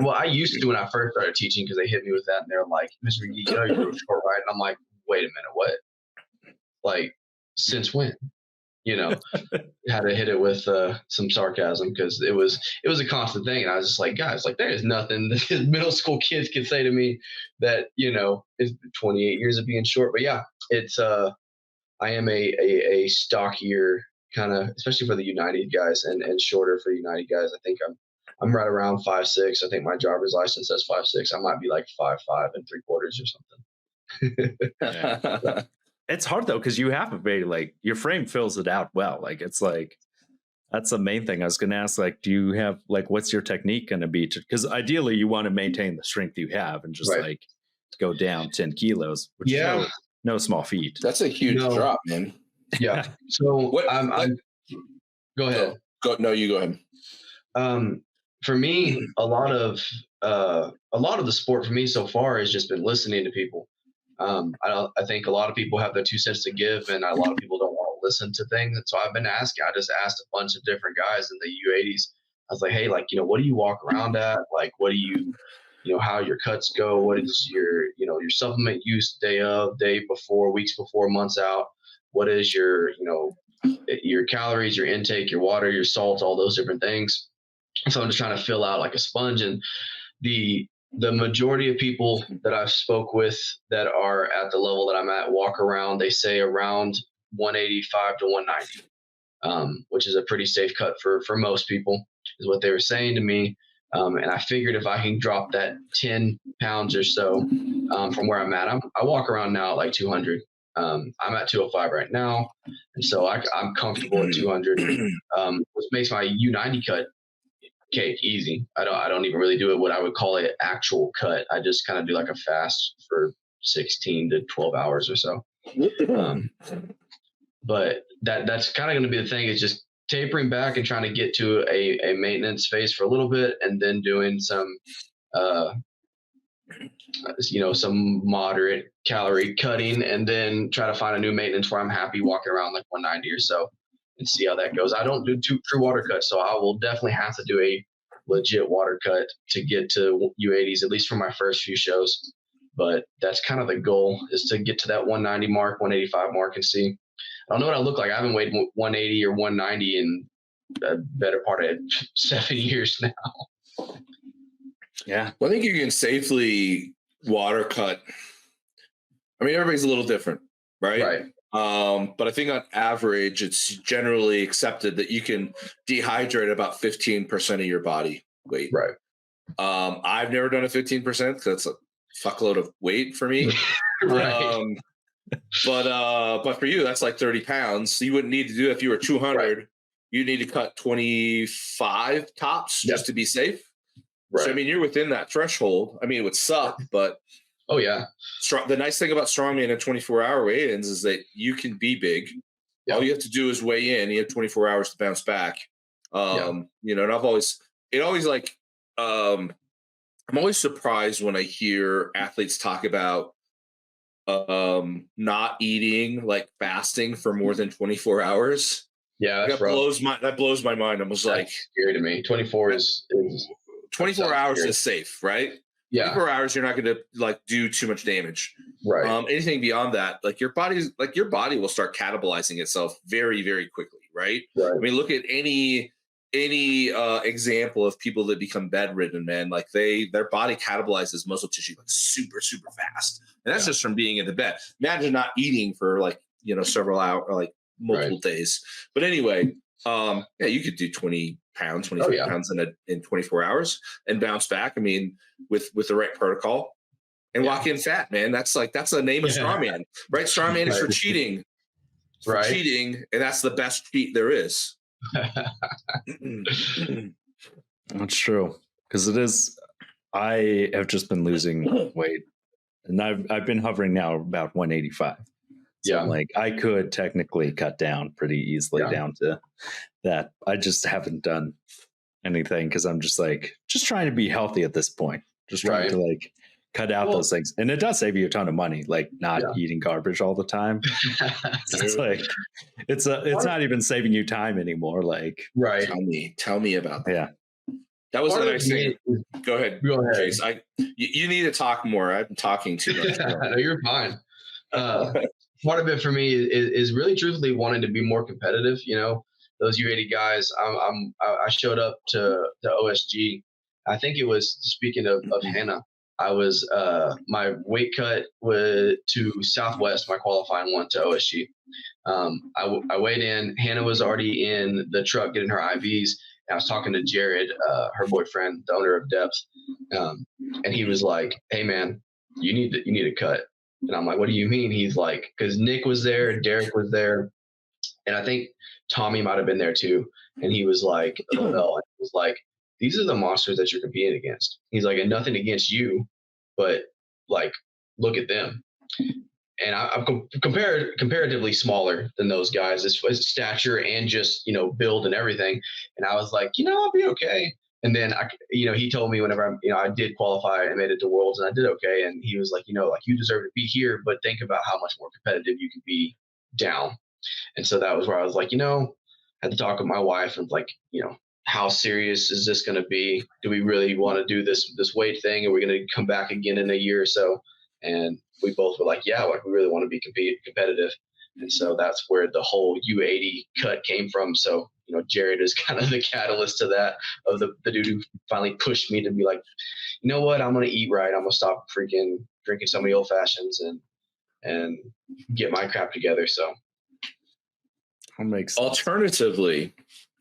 Well, I used to when I first started teaching because they hit me with that and they're like, Mr. McGhee, you're short, right? And I'm like, wait a minute, what? Like, since when? Had to hit it with some sarcasm because it was a constant thing. And I was just like, guys, like, there is nothing that middle school kids can say to me that, is 28 years of being short. But yeah, it's I am a stockier kind of, especially for the United guys and shorter for United guys. I think I'm right around 5'6". I think my driver's license says 5'6". I might be like 5'5" and 3/4 or something. It's hard though because you have a very like your frame fills it out well. Like it's like that's the main thing I was going to ask. Like, do you have like what's your technique going to be? Because ideally you want to maintain the strength you have and just like go down 10 kilos. Which is no small feat. That's a huge drop, man. Yeah. So go ahead. No, you go ahead. For me, a lot of the sport for me so far has just been listening to people. I think a lot of people have their 2 cents to give, and a lot of people don't want to listen to things. And so I've been asking. I just asked a bunch of different guys in the U80s. I was like, hey, like, what do you walk around at? Like, what do you, how your cuts go? What is your, your supplement use day before, weeks before, months out? What is your, your calories, your intake, your water, your salt, all those different things. So I'm just trying to fill out like a sponge. And the majority of people that I've spoke with that are at the level that I'm at walk around, they say around 185 to 190, which is a pretty safe cut for most people is what they were saying to me. And I figured if I can drop that 10 pounds or so from where I'm at, I walk around now at like 200. I'm at 205 right now. And so I'm comfortable at 200, which makes my U90 cut easy. I don't even really do it what I would call an actual cut. I just kind of do like a fast for 16 to 12 hours or so. But that's kind of going to be the thing, is just tapering back and trying to get to a maintenance phase for a little bit, and then doing some some moderate calorie cutting, and then try to find a new maintenance where I'm happy walking around like 190 or so and see how that goes. I don't do true water cuts, so I will definitely have to do a legit water cut to get to U80s, at least for my first few shows. But that's kind of the goal, is to get to that 190 mark, 185 mark, and see. I don't know what I look like. I haven't weighed 180 or 190 in a better part of 7 years now. Yeah. Well, I think you can safely water cut. I mean, everybody's a little different, right? Right. But I think on average, it's generally accepted that you can dehydrate about 15% of your body weight. Right. I've never done a 15% because that's a fuckload of weight for me. Right. But for you, that's like 30 pounds. So you wouldn't need to do it if you were 200. Right. You need to cut 25 tops just to be safe. Right. So, I mean, you're within that threshold. I mean, it would suck, but oh yeah. The nice thing about Strongman and 24-hour weigh-ins is that you can be big. Yep. All you have to do is weigh in. You have 24 hours to bounce back. And I'm always surprised when I hear athletes talk about not eating, like fasting for more than 24 hours. Yeah, that's rough. That blows my mind. I was That's like, scary to me. 24 is 24 hours scary. is safe, right? Yeah. 24 hours, you're not going to like do too much damage. Right. Anything beyond that, like your body will start catabolizing itself very, very quickly, right? Right. I mean, look at any example of people that become bedridden, man. Like their body catabolizes muscle tissue like super, super fast, and that's just from being in the bed. Imagine not eating for like several hours, or like multiple days. But anyway, you could do 20 pounds, 25 pounds in 24 hours and bounce back. I mean, with the right protocol and lock in fat, man. That's the name of strongman, right? Strongman is for cheating, cheating, and that's the best cheat there is. That's true, because it is. I have just been losing weight, and I've been hovering now about 185. So like I could technically cut down pretty easily down to that. I just haven't done anything because I'm just trying to be healthy at this point. Just trying to like cut out those things. And it does save you a ton of money, like not eating garbage all the time. It's like it's not even saving you time anymore. Like Tell me about that. Yeah. That was a nice thing. Go ahead, Chase. You need to talk more. I'm talking too much. No, you're fine. Part of it for me is really truthfully wanting to be more competitive. Those U80 guys. I showed up to OSG. I think it was, speaking of Hanna, I was my weight cut was to Southwest. My qualifying one to OSG. I weighed in. Hanna was already in the truck getting her IVs. I was talking to Jared, her boyfriend, the owner of Depth, and he was like, "Hey man, you need to cut." And I'm like, "What do you mean?" He's like, "Because Nick was there, Derek was there, and I think Tommy might have been there too." And he was like, "These are the monsters that you're competing against." He's like, "And nothing against you, but like, look at them." And I'm comparatively smaller than those guys as stature and just build and everything. And I was like, I'll be okay. And then he told me whenever I did qualify and made it to Worlds and I did okay. And he was like, you deserve to be here, but think about how much more competitive you can be down. And so that was where I was like, I had to talk with my wife and like, how serious is this going to be? Do we really want to do this weight thing? Are we going to come back again in a year or so? And we both were like, we really want to be competitive. And so that's where the whole U80 cut came from. So, Jared is kind of the catalyst to that, of the dude who finally pushed me to be like, you know what, I'm going to eat right. I'm going to stop freaking drinking so many old fashions and get my crap together. So that makes sense. Alternatively,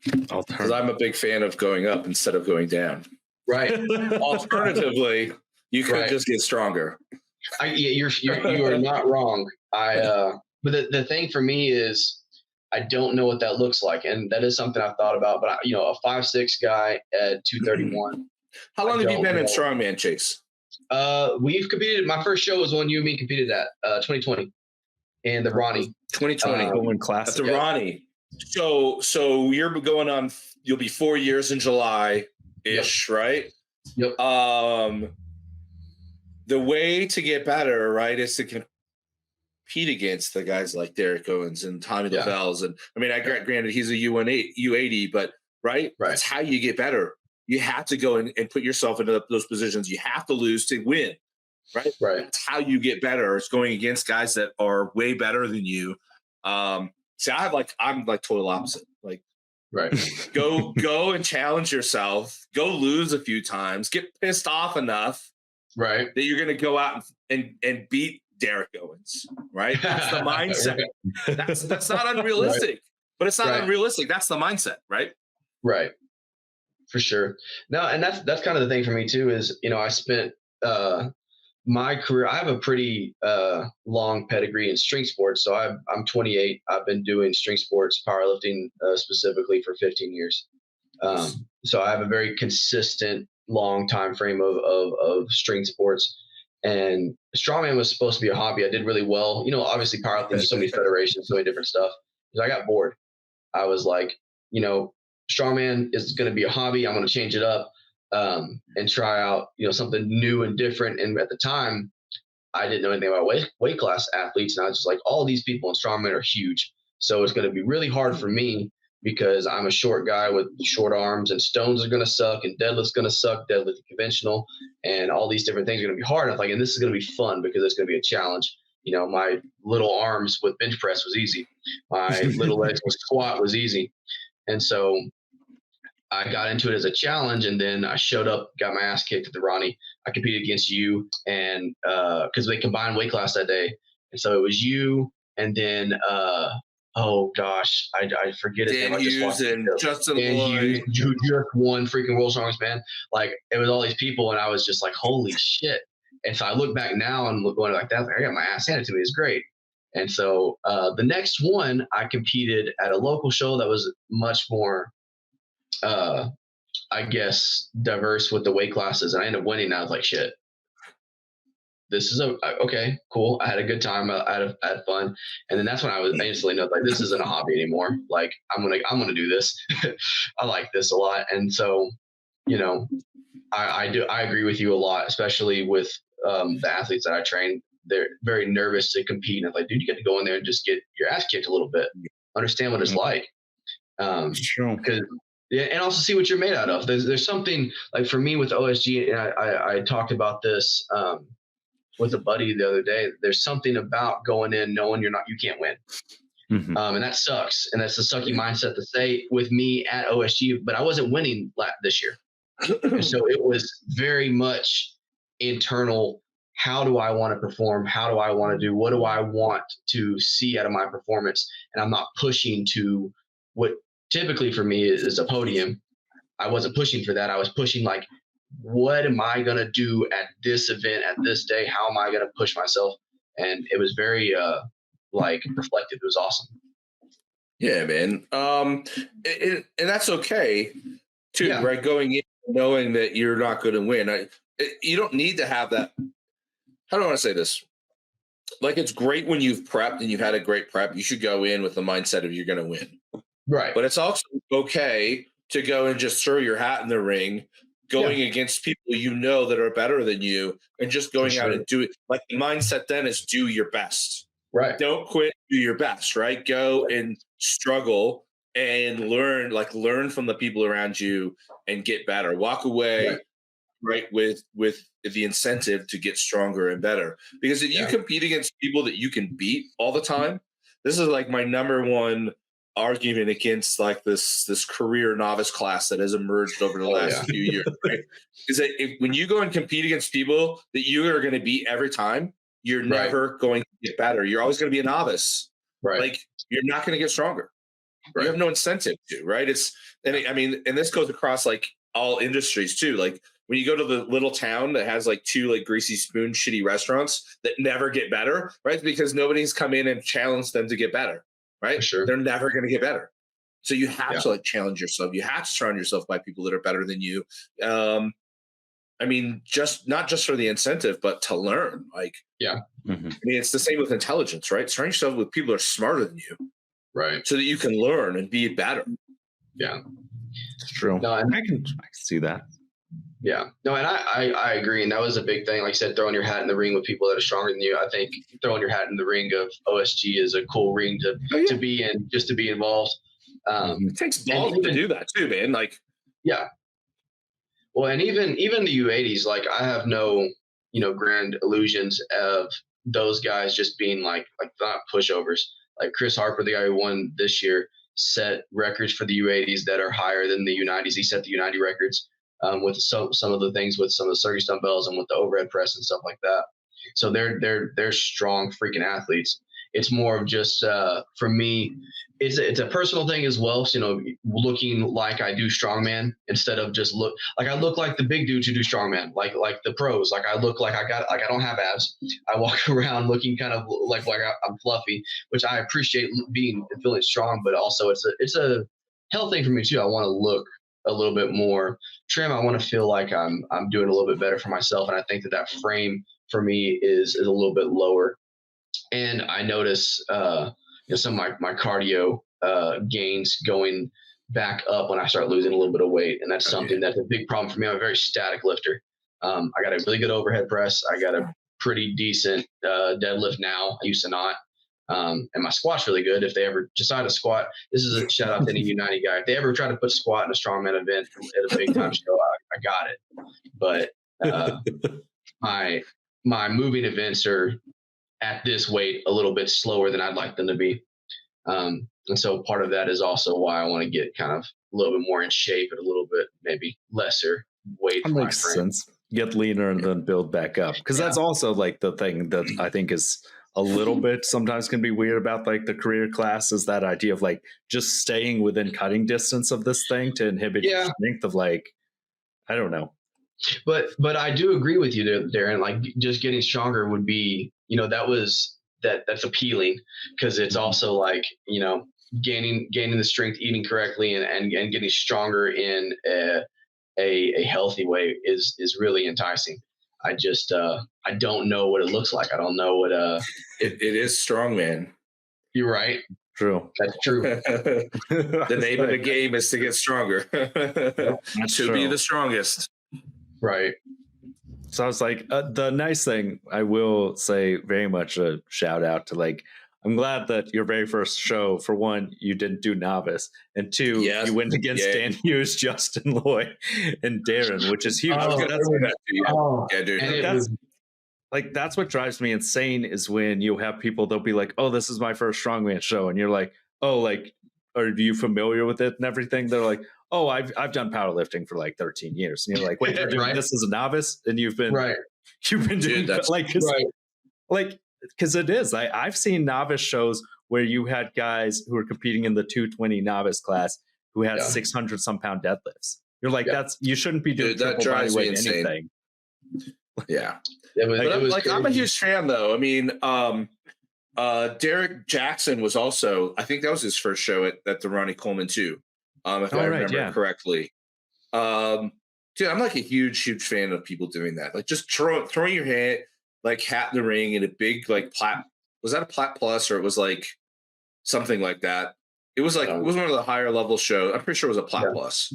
because I'm a big fan of going up instead of going down. Right. Alternatively, you could just get stronger. You are not wrong. But the thing for me is I don't know what that looks like, and that is something I've thought about. But a 5'6" guy at 231. How long have you been in strongman, Chase? We've competed. My first show was one you and me competed at 2020, in the Ronnie. 2020 class. That's the Ronnie. So you're going on. You'll be 4 years in July ish, right? Yep. The way to get better, right, is to compete against the guys like Derek Owens and Tommy Lavelle's. And I mean, granted, he's a U80, but that's how you get better. You have to go and put yourself into those positions. You have to lose to win, right? That's how you get better. It's going against guys that are way better than you. See, I'm like total opposite. Like, go and challenge yourself. Go lose a few times. Get pissed off enough. Right. That you're going to go out and beat Derek Owens. Right. That's the mindset. That's not unrealistic, but it's not unrealistic. That's the mindset. Right. Right. For sure. No. And that's kind of the thing for me too, is, I spent, my career, I have a pretty long pedigree in strength sports. So I'm 28. I've been doing strength sports, powerlifting specifically for 15 years. So I have a very consistent long time frame of strength sports, and strongman was supposed to be a hobby. I did really well. Obviously powerlifting, there's so many federations, so many different stuff. So I got bored. I was like, strongman is going to be a hobby. I'm going to change it up. And try out, something new and different. And at the time, I didn't know anything about weight class athletes. And I was just like, all these people in strongman are huge. So it's going to be really hard for me because I'm a short guy with short arms, and stones are going to suck, and deadlift's going to suck, deadlift conventional, and all these different things are going to be hard. And I'm like, and this is going to be fun because it's going to be a challenge. You know, my little arms with bench press was easy. My little legs with squat was easy. And so I got into it as a challenge, and then I showed up, got my ass kicked at the Ronnie. I competed against you, and because they combined weight class that day. And so it was you, and then oh gosh, I forget his name. Dan Hughes and Justin Lloyd. You just won freaking World Strongest Man. Like, it was all these people, and I was just like, holy shit. And so I look back now and going like that, I got my ass handed to me. It's great. And so the next one, I competed at a local show that was much more, I guess, diverse with the weight classes. And I ended up winning. And I was like, shit, this is okay, cool. I had a good time. I had fun. And then that's when I instantly know, like, this isn't a hobby anymore. Like, I'm gonna do this. I like this a lot. And so, you know, I agree with you a lot, especially with the athletes that I train. They're very nervous to compete. And I'm like, dude, you get to go in there and just get your ass kicked a little bit, understand what it's like. Sure. Because yeah, and also see what you're made out of. There's something like, for me with OSG, and I talked about this with a buddy the other day. There's something about going in knowing you can't win. Mm-hmm. And that sucks. And that's a sucky mindset to say with me at OSG, but I wasn't winning this year. And so it was very much internal. How do I want to perform? How do I want to do? What do I want to see out of my performance? And I'm not pushing to what typically for me is a podium. I wasn't pushing for that. I was pushing like, what am I going to do at this event, at this day? How am I going to push myself? And it was very reflective. It was awesome. Yeah, man. And that's okay too, right? Going in knowing that you're not going to win. You don't need to have that. How do I want to say this? Like, it's great when you've prepped and you've had a great prep. You should go in with the mindset of you're going to win. Right. But it's also okay to go and just throw your hat in the ring, going against people you know that are better than you, and just going out and do it. Like, the mindset then is do your best. Right. Don't quit, do your best, right? Go and struggle and learn from the people around you and get better. Walk away right with the incentive to get stronger and better. Because if you compete against people that you can beat all the time, this is like my number one argument against like this career novice class that has emerged over the last few years, right? Is that when you go and compete against people that you are going to beat every time, you're never going to get better. You're always going to be a novice. Right. Like, you're not going to get stronger. Right. You have no incentive to, right? And this goes across like all industries too. Like, when you go to the little town that has like 2 like greasy spoon shitty restaurants that never get better, right? Because nobody's come in and challenged them to get better, right? Sure. They're never going to get better. So you have to like challenge yourself. You have to surround yourself by people that are better than you. I mean, not just for the incentive, but to learn. Like, I mean, it's the same with intelligence, right? Surround yourself with people that are smarter than you, right? So that you can learn and be better. Yeah, it's true. No, I can see that. Yeah, no, and I agree, and that was a big thing. Like I said, throwing your hat in the ring with people that are stronger than you. I think throwing your hat in the ring of OSG is a cool ring to be in, just to be involved. It takes balls to do that too, man. Like, well, and even the U80s, like, I have no grand illusions of those guys just being like not pushovers. Like Chris Harper, the guy who won this year, set records for the U80s that are higher than the U90s. He set the U90 records. With some of the things with some of the circus dumbbells and with the overhead press and stuff like that. So they're strong freaking athletes. It's more of just for me, it's a personal thing as well. So, looking like I do strongman instead of just look like the big dudes who do strongman, like the pros. Like, I look like I don't have abs. I walk around looking kind of like I'm fluffy, which I appreciate being and feeling strong, but also it's a health thing for me too. I want to look a little bit more trim. I want to feel like I'm doing a little bit better for myself. And I think that frame for me is a little bit lower. And I notice, some of my cardio gains going back up when I start losing a little bit of weight. And that's something that's a big problem for me. I'm a very static lifter. I got a really good overhead press. I got a pretty decent deadlift now. I used to not. And my squat's really good. If they ever decide to squat, this is a shout out to any U90 guy. If they ever try to put squat in a strongman event at a big time show, I got it. But my moving events are at this weight a little bit slower than I'd like them to be. And so part of that is also why I want to get kind of a little bit more in shape at a little bit, maybe lesser weight. That makes sense. Get leaner and then build back up. Because that's also like the thing that I think is a little bit sometimes can be weird about like the career class is that idea of like just staying within cutting distance of this thing to inhibit your strength of like, I don't know. But I do agree with you there, Darren. Like just getting stronger would be, that's appealing because it's also like, gaining the strength, eating correctly and getting stronger in a healthy way is really enticing. I just I don't know what it looks like. I don't know what it is strongman. You're right. True. That's true. The name of the game is to get stronger. To be the strongest. Right. So I was like, the nice thing, I will say very much a shout out to like, I'm glad that your very first show, for one, you didn't do novice, and two, you went against Dan Hughes, Justin Loy, and Darren, which is huge. That's what drives me insane is when you have people, they'll be like, oh, this is my first strongman show. And you're like, oh, like, are you familiar with it and everything? They're like, oh, I've done powerlifting for like 13 years. And you're like, wait, you're doing this as a novice? And you've been doing like, because it is. I've seen novice shows where you had guys who were competing in the 220 novice class who had 600 some pound deadlifts. You're like, you shouldn't be doing triple bodyweight anything. Yeah. But I'm a huge fan though. I mean, Derek Jackson was also, I think that was his first show at the Ronnie Coleman too. If I remember correctly. Dude, I'm like a huge fan of people doing that. Like just throwing your hat in the ring in a big like plat. Was that a plat plus or it was like something like that? It was like it was one of the higher level shows. I'm pretty sure it was a plat plus.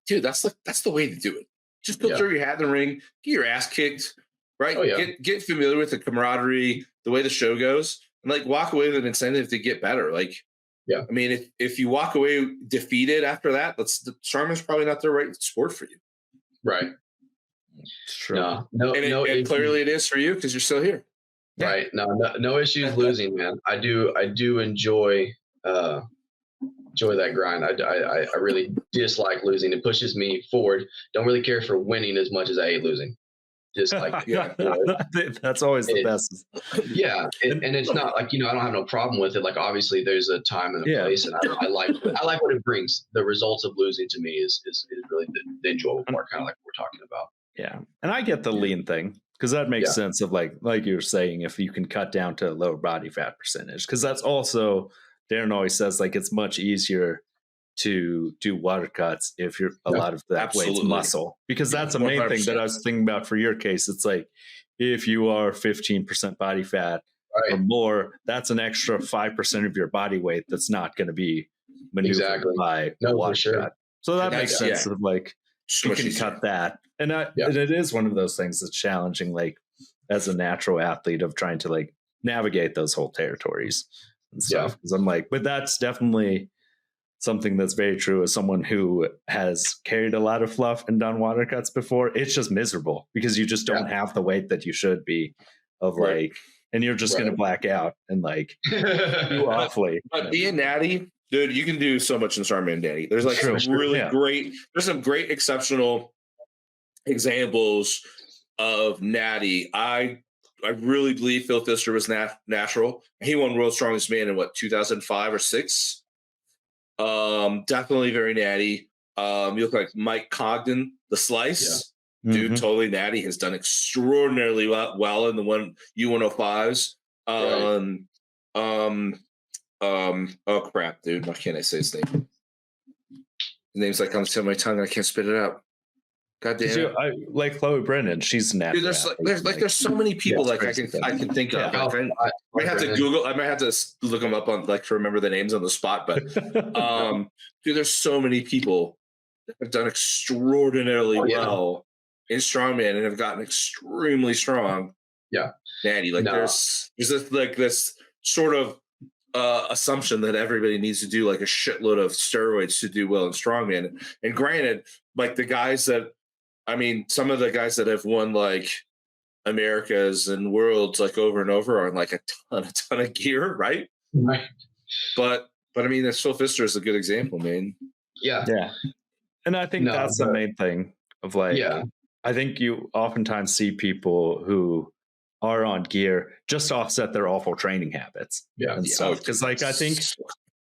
Dude, that's the way to do it. Just go throw your hat in the ring, get your ass kicked, right? Get familiar with the camaraderie, the way the show goes, and like walk away with an incentive to get better. Like, I mean, if you walk away defeated after that, strongman's probably not the right sport for you. Right. True. And clearly it is for you because you're still here. Right. No issues losing, man. I do enjoy that grind. I really dislike losing. It pushes me forward. Don't really care for winning as much as I hate losing. Just like that's always the best. Yeah, and it's not like I don't have no problem with it. Like obviously there's a time and a place, and I like what it brings. The results of losing to me is really the enjoyable part, kind of like we're talking about. Yeah, and I get the lean thing because that makes sense of like you were saying, if you can cut down to a lower body fat percentage, because that's also Darren always says like it's much easier to do water cuts if you're a lot of that weight's muscle, because that's the main 100%. Thing that I was thinking about for your case. It's like if you are 15% body fat or more, that's an extra 5% of your body weight that's not going to be maneuvered by water cut. So that makes sense of like you can cut that. And it is one of those things that's challenging, like as a natural athlete, of trying to like navigate those whole territories and stuff. Because I'm like, but that's definitely something that's very true as someone who has carried a lot of fluff and done water cuts before. It's just miserable because you just don't have the weight that you should be of like, and you're just going to black out and like do awfully. But being natty, dude, you can do so much in strongman natty. There's like some really great, there's some great exceptional examples of natty. I really believe Phil Pfister was natural. He won World's Strongest Man in 2005 or 6. Definitely very natty. You look like Mike Cogden, the Slice, dude, totally natty. Has done extraordinarily well in the U105s. Oh crap, dude! Why can't I say his name? His name's like on the tip of my tongue. And I can't spit it out. God damn it! I like Chloe Brennan. She's natural. Dude, there's so many people I can think of. I might have to Google. I might have to look them up on to remember the names on the spot. But dude, there's so many people that have done extraordinarily well in strongman and have gotten extremely strong Natty. Like No. there's this like this sort of assumption that everybody needs to do like a shitload of steroids to do well in strongman. And granted, like the guys that, I mean, some of the guys that have won like Americas and worlds like over and over are on like a ton of gear, right? Right. But I mean, Phil Pfister is a good example, man. Yeah. Yeah. And I think that's the main thing of like, I think you oftentimes see people who are on gear just to offset their awful training habits and stuff. Because like, I think,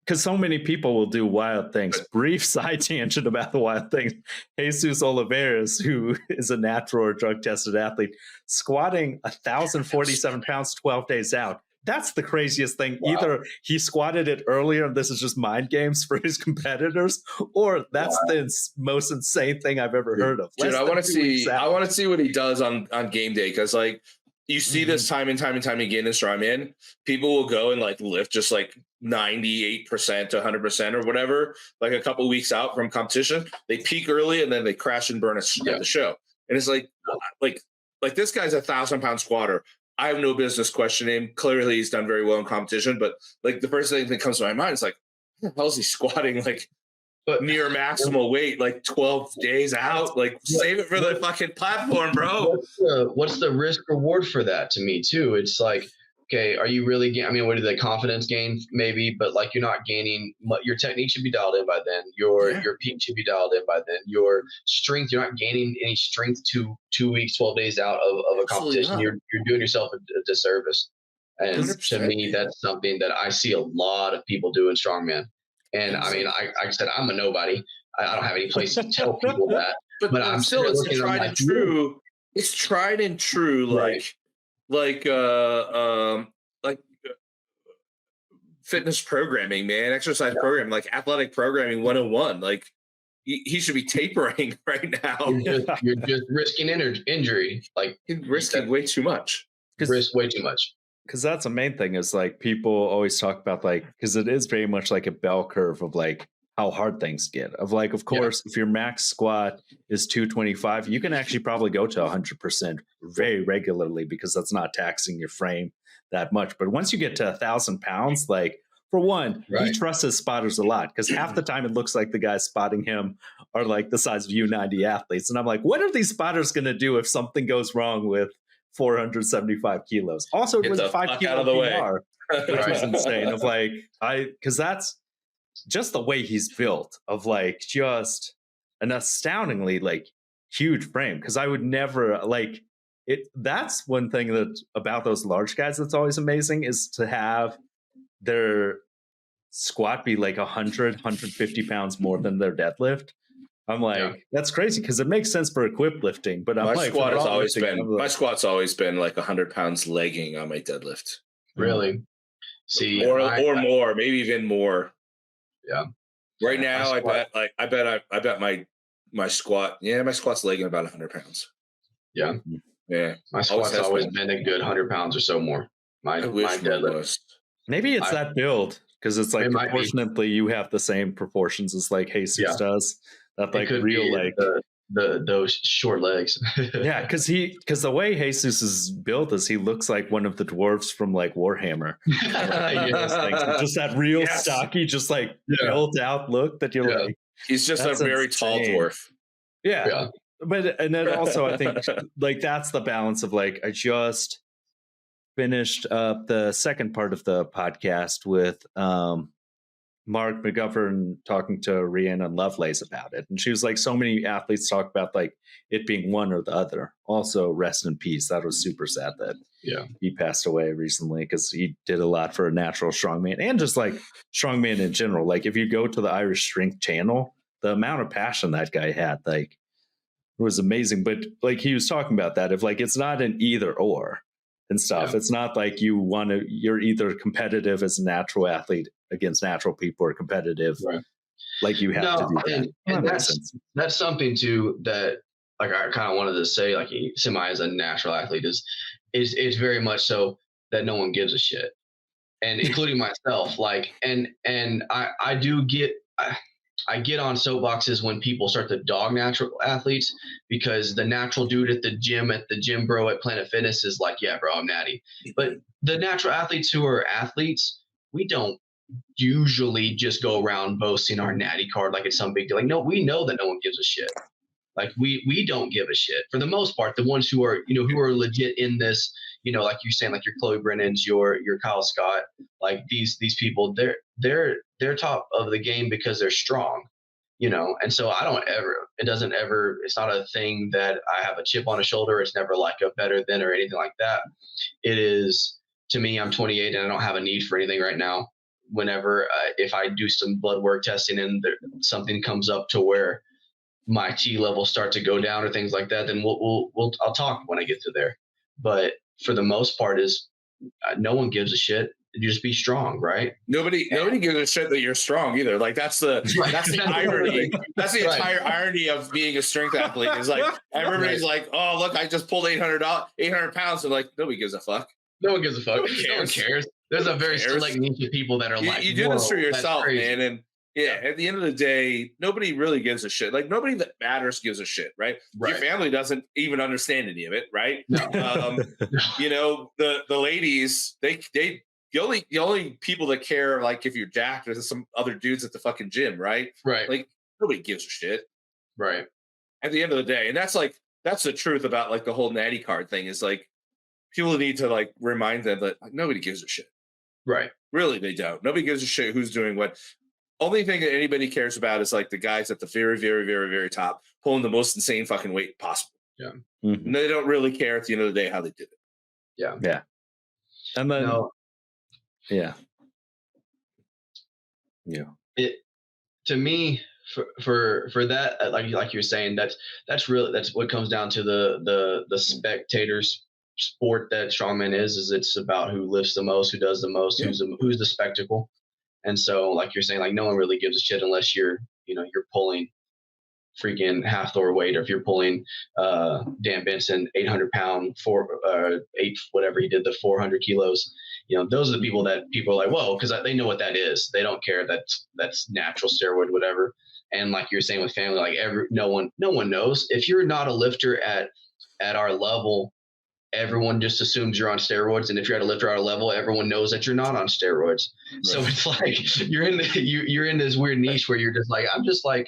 because so many people will do wild things. Brief side tangent about the wild things. Jesus Oliveras, who is a natural or drug tested athlete, squatting 1,047 pounds 12 days out. That's the craziest thing. Wow. Either he squatted it earlier and this is just mind games for his competitors, or that's the most insane thing I've ever heard of. Dude, I want to see what he does on game day, because like you see this time and time again in strongman. People will go and like lift just like 98% to 100% or whatever, like a couple weeks out from competition. They peak early and then they crash and burn at the show. And it's like this guy's 1,000-pound squatter. I have no business questioning him. Clearly, he's done very well in competition. But like the first thing that comes to my mind is like, how the hell is he squatting like near maximal weight, like 12 days out? Like, save it for the fucking platform, bro. What's the risk reward for that to me too? It's like, okay, are you really? I mean, what is the confidence gain? Maybe, but like you're not gaining. Your technique should be dialed in by then. Your peak should be dialed in by then. Your strength, you're not gaining any strength 2 weeks, 12 days out of a competition. You're doing yourself a disservice. And 100%. To me, that's something that I see a lot of people do in strongman. And I mean, I said I'm a nobody. I don't have any place to tell people that. But I'm still it's tried and true. It's tried and true. Like fitness programming, man, exercise programming, like athletic programming 101. Like he should be tapering right now. You're just risking injury. Like you're risking way too much. Risk way too much. Because that's the main thing is like people always talk about like, because it is very much like a bell curve of like how hard things get. Of like, of course, if your max squat is 225, you can actually probably go to 100% very regularly because that's not taxing your frame that much. But once you get to 1,000 pounds, like for one, he trusts his spotters a lot because half the time it looks like the guys spotting him are like the size of U90 athletes. And I'm like, what are these spotters going to do if something goes wrong with 475 kilos? Also, it was a 5 kilo PR, which was insane. Of like, because that's just the way he's built, of like just an astoundingly like huge frame. Because I would never like it. That's one thing that about those large guys that's always amazing is to have their squat be like 100, 150 pounds more than their deadlift. I'm like, that's crazy because it makes sense for equip lifting, but my squat's always been like 100 pounds legging on my deadlift. Really? See, or more, maybe even more. Yeah. Right now, I bet my squat. Yeah, my squat's legging about 100 pounds. Yeah. Yeah. My squat's always been a good 100 pounds or so more. My deadlift. Maybe it's that build because it's like proportionately you have the same proportions as like Jesus does. That like real like those short legs. Yeah, because the way Jesus is built is he looks like one of the dwarves from like Warhammer. Just that real stocky, just like built out look that you're like. He's just a very tall dwarf. Yeah. But and then also I think like that's the balance of like I just finished up the second part of the podcast with Mark McGovern talking to Rhiannon Lovelace about it. And she was like, so many athletes talk about like it being one or the other. Also, rest in peace. That was super sad that he passed away recently because he did a lot for a natural strongman and just like strongman in general. Like if you go to the Irish Strength channel, the amount of passion that guy had, like it was amazing. But like he was talking about that, if like it's not an either or and stuff. It's not like you're either competitive as a natural athlete against natural people or competitive like you have to do that. And that's something too that like I kind of wanted to say, like semi as a natural athlete is very much so that no one gives a shit, and including myself. Like and I do get I get on soapboxes when people start to dog natural athletes, because the natural dude at the gym bro at Planet Fitness is like, yeah, bro, I'm natty. But the natural athletes who are athletes, we don't usually just go around boasting our natty card like it's some big deal. Like, no, we know that no one gives a shit. Like we don't give a shit for the most part. The ones who are, who are legit in this, like you're saying, like your Chloe Brennan's, your Kyle Scott, like these people, they're top of the game because they're strong, and so it's not a thing that I have a chip on a shoulder. It's never like a better than or anything like that. It is, to me, I'm 28 and I don't have a need for anything right now. Whenever, if I do some blood work testing and something comes up to where my T levels start to go down or things like that, then I'll talk when I get to there. But for the most part, is no one gives a shit. You just be strong, right? Nobody gives a shit that you're strong either. Like that's the irony. That's the entire irony of being a strength athlete. Is like everybody's like, oh look, I just pulled 800 pounds, and like nobody gives a fuck. No one gives a fuck. No one cares. There's a very select niche of people that are you do this for yourself, man. And yeah, at the end of the day, nobody really gives a shit. Like nobody that matters gives a shit, right? Your family doesn't even understand any of it, right? No. The ladies, the only people that care, like if you're jacked, there's some other dudes at the fucking gym, right? Right. Like nobody gives a shit. Right. At the end of the day, and that's the truth about like the whole natty card thing is like people need to like remind them that like, nobody gives a shit. Right. Really, they don't. Nobody gives a shit who's doing what. Only thing that anybody cares about is like the guys at the very, very, very, very top pulling the most insane fucking weight possible. Yeah. Mm-hmm. And they don't really care at the end of the day how they did it. Yeah. Yeah. And then, yeah. It, to me, for that, like you're saying, that's what comes down to the spectators sport that strongman is it's about who lifts the most, who does the most, who's the spectacle. And so, like you're saying, like no one really gives a shit unless you're pulling freaking half Thor weight, or if you're pulling Dan Benson 800 pound whatever he did, the 400 kilos. Those are the people that people are like, whoa, because they know what that is. They don't care. That's natural steroid, whatever. And like you're saying with family, like no one knows. If you're not a lifter at our level, everyone just assumes you're on steroids, and if you're at a lifter at our level, everyone knows that you're not on steroids. Right. So it's like you're in this weird niche where you're just like, I'm just like,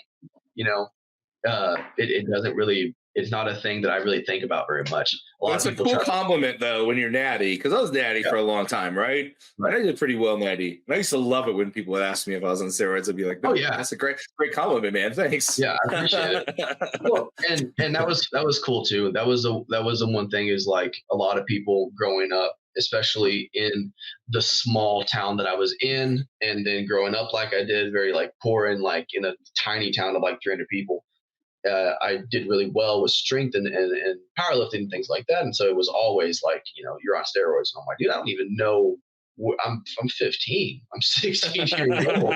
it doesn't really. It's not a thing that I really think about very much. It's a cool compliment though when you're natty, because I was natty for a long time, right? And I did pretty well natty. And I used to love it when people would ask me if I was on steroids. I'd be like, "Oh yeah, that's a great compliment, man. Thanks." Yeah, I appreciate it. Well, and that was cool too. That was the one thing is like a lot of people growing up, especially in the small town that I was in, and then growing up like I did, very like poor and like in a tiny town of like 300 people. I did really well with strength and powerlifting and things like that. And so it was always like, you're on steroids. And I'm like, dude, I don't even know. I'm 15. I'm 16 years old.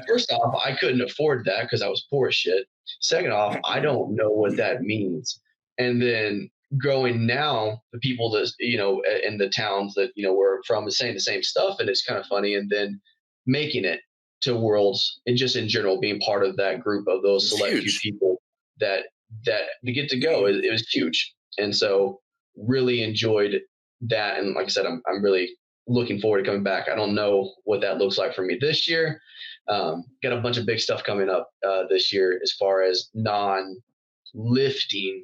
First off, I couldn't afford that because I was poor as shit. Second off, I don't know what that means. And then growing now, the people that, in the towns that, we're from is saying the same stuff. And it's kind of funny. And then making it to Worlds and just in general being part of that group of those select few people that to get to go, it was huge. And so really enjoyed that. And like I said, I'm really looking forward to coming back. I don't know what that looks like for me this year. Got a bunch of big stuff coming up this year as far as non-lifting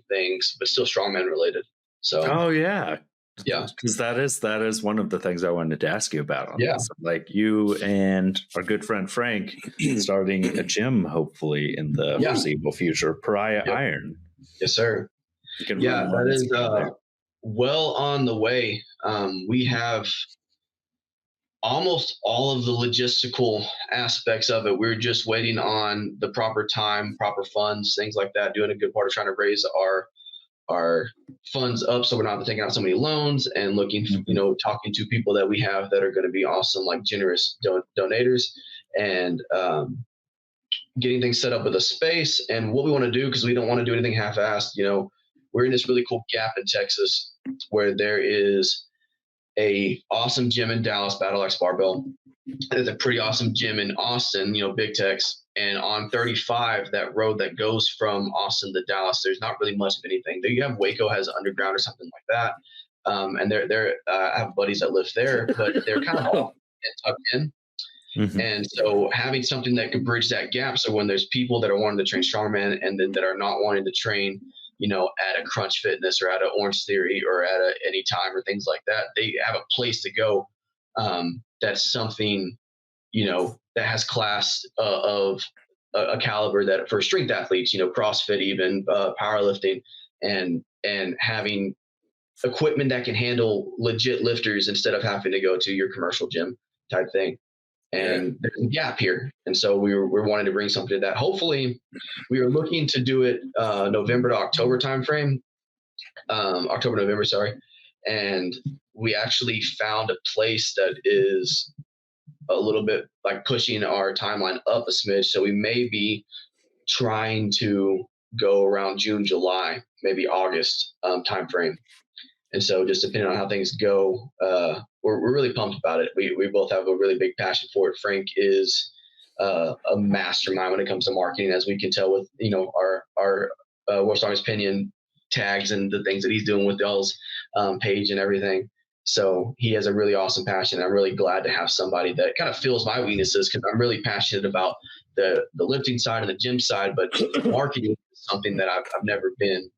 things, but still strongman related. So yeah, because that is one of the things I wanted to ask you about on this. Like you and our good friend Frank starting a gym hopefully in the foreseeable future, Pariah Iron. Yes, sir. That is well on the way. We have almost all of the logistical aspects of it. We're just waiting on the proper time, proper funds, things like that, doing a good part of trying to raise our funds up so we're not taking out so many loans, and looking, talking to people that we have that are going to be awesome, like generous donators, and getting things set up with a space and what we want to do, because we don't want to do anything half-assed. We're in this really cool gap in Texas where there is a awesome gym in Dallas, Battle X Barbell. There's a pretty awesome gym in Austin, Big Tex, And on 35, that road that goes from Austin to Dallas, there's not really much of anything. There you have Waco has underground or something like that. And I have buddies that live there, but they're kind of all tucked in. Mm-hmm. And so having something that could bridge that gap. So when there's people that are wanting to train strongman and then that are not wanting to train, at a Crunch Fitness or at a Orange Theory or at a Anytime or things like that, they have a place to go. That's something, that has class of a caliber that for strength athletes, CrossFit, even powerlifting, and having equipment that can handle legit lifters instead of having to go to your commercial gym type thing. And there's a gap here. And so we're wanting to bring something to that. Hopefully we are looking to do it November to October timeframe, October, November, sorry. And we actually found a place that is a little bit like pushing our timeline up a smidge. So we may be trying to go around June, July, maybe August timeframe. And so just depending on how things go, we're really pumped about it. We both have a really big passion for it. Frank is a mastermind when it comes to marketing, as we can tell with, our World's Strongest Opinion tags and the things that he's doing with y'all's page and everything. So he has a really awesome passion. I'm really glad to have somebody that kind of fills my weaknesses, because I'm really passionate about the lifting side and the gym side, but marketing is something that I've never been,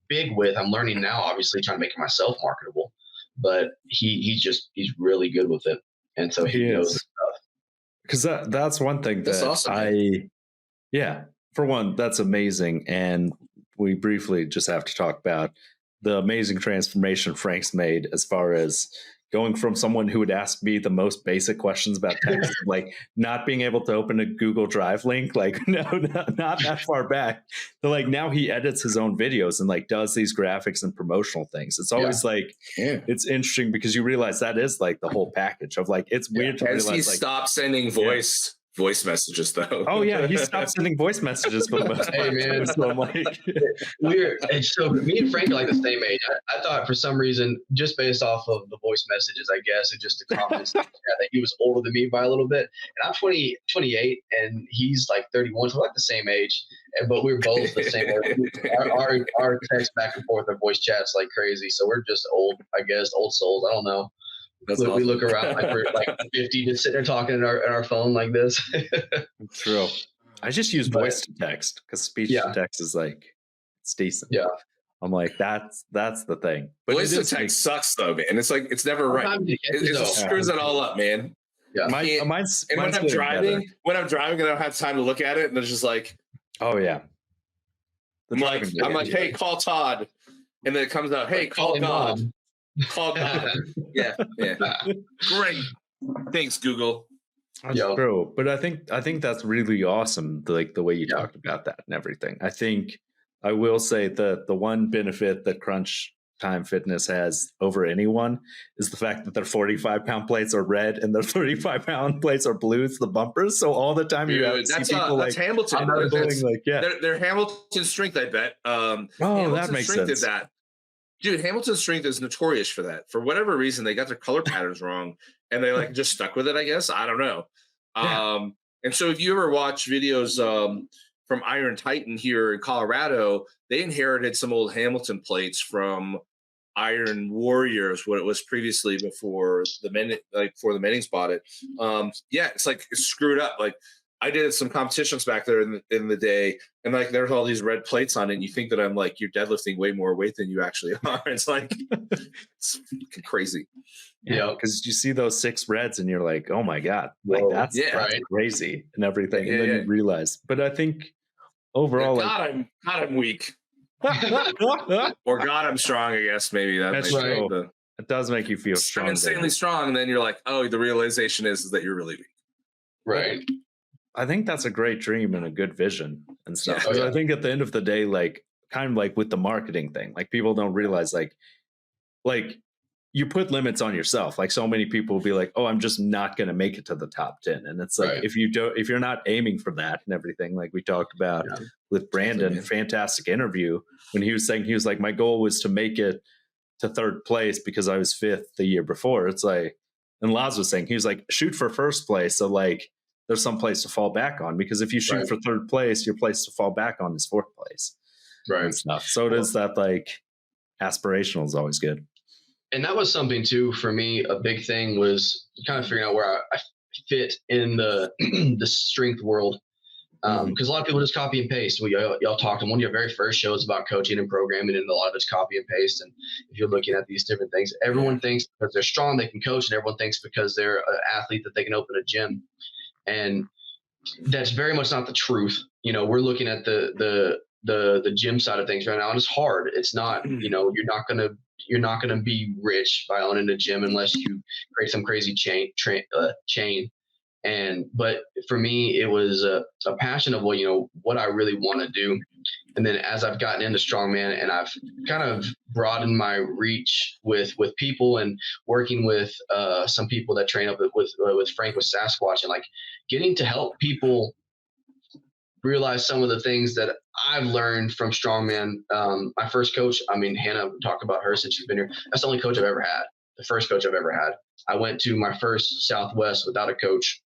big with. I'm learning now, obviously trying to make myself marketable, but he's really good with it. And so he knows stuff. Because that's one thing that awesome, for one, that's amazing. And we briefly just have to talk about the amazing transformation Frank's made as far as going from someone who would ask me the most basic questions about text, like not being able to open a Google Drive link, like not that far back, to like now he edits his own videos and like does these graphics and promotional things. It's always it's interesting because you realize that is like the whole package of like, it's weird to realize he stopped sending voice messages though. Oh yeah, he stopped sending voice messages for the most part. Hey man, so I'm like, so me and Frank are like the same age. I thought for some reason, just based off of the voice messages, I guess, and just the comments, that he was older than me by a little bit. And I'm 28, and he's like 31, so we're like the same age. But we're both the same age. Our text back and forth, our voice chats like crazy. So we're just old, I guess, old souls. I don't know. Awesome. We look around like we're like 50, just sitting there talking in our phone like this. True. I just use voice to text because speech to text is like, it's decent. Yeah. I'm like, that's the thing. But voice to text sucks though, man. It's like, it's never right. It just screws it all up, man. Yeah. When I'm driving, I don't have time to look at it, and it's just like, oh yeah. I'm like, hey, call Todd, and then it comes out, hey, call God. Call God. yeah. Great. Thanks, Google. That's true. But I think that's really awesome, like the way you talked about that and everything. I think I will say that the one benefit that Crunch Time Fitness has over anyone is the fact that their 45-pound plates are red and their 35-pound plates are blue. It's the bumpers. So all the time you see people that's like Hamilton. They're Hamilton Strength, I bet. Hamilton that makes Strength sense. Did that. Dude, Hamilton Strength is notorious for that. For whatever reason, they got their color patterns wrong, and they like just stuck with it, I guess. I don't know. And so if you ever watch videos from Iron Titan here in Colorado, they inherited some old Hamilton plates from Iron Warriors, what it was previously before the Mennings bought it. It's like it's screwed up. Like I did some competitions back there in the day, and like there's all these red plates on it, and you think that I'm like, you're deadlifting way more weight than you actually are. It's like it's fucking crazy. Yeah, because you see those 6 reds and you're like, oh my God, like that's crazy and everything. And then you realize. But I think overall, God, I'm weak. Or God, I'm strong, I guess. Maybe that's true. It does make you feel strong. I'm insanely strong, and then you're like, oh, the realization is that you're really weak. Right. I think that's a great dream and a good vision and stuff. I think at the end of the day, like kind of like with the marketing thing, like people don't realize like you put limits on yourself. Like so many people will be like, oh, I'm just not going to make it to the top 10. And it's like, if you're not aiming for that and everything, like we talked about with Brandon, fantastic interview when he was saying, he was like, my goal was to make it to 3rd place because I was 5th the year before. It's like, and Laz was saying, he was like, shoot for 1st place. So like, there's some place to fall back on, because if you shoot for third place, your place to fall back on is fourth place. Right. And stuff. So it is that like aspirational is always good. And that was something too for me. A big thing was kind of figuring out where I fit in the the strength world. Because a lot of people just copy and paste. Y'all talked on one of your very first shows about coaching and programming, and a lot of it's copy and paste. And if you're looking at these different things, everyone thinks because they're strong they can coach, and everyone thinks because they're an athlete that they can open a gym. And that's very much not the truth. You know, we're looking at the gym side of things right now, and it's hard. It's not, you know, you're not gonna be rich by owning a gym unless you create some crazy chain. But for me, it was a passion of what I really want to do. And then as I've gotten into strongman and I've kind of broadened my reach with people and working with some people that train up with Frank with Sasquatch, and like getting to help people realize some of the things that I've learned from strongman. My first coach, I mean, Hanna, talk about her since she's been here. That's the only coach I've ever had. The first coach I've ever had. I went to my first Southwest without a coach.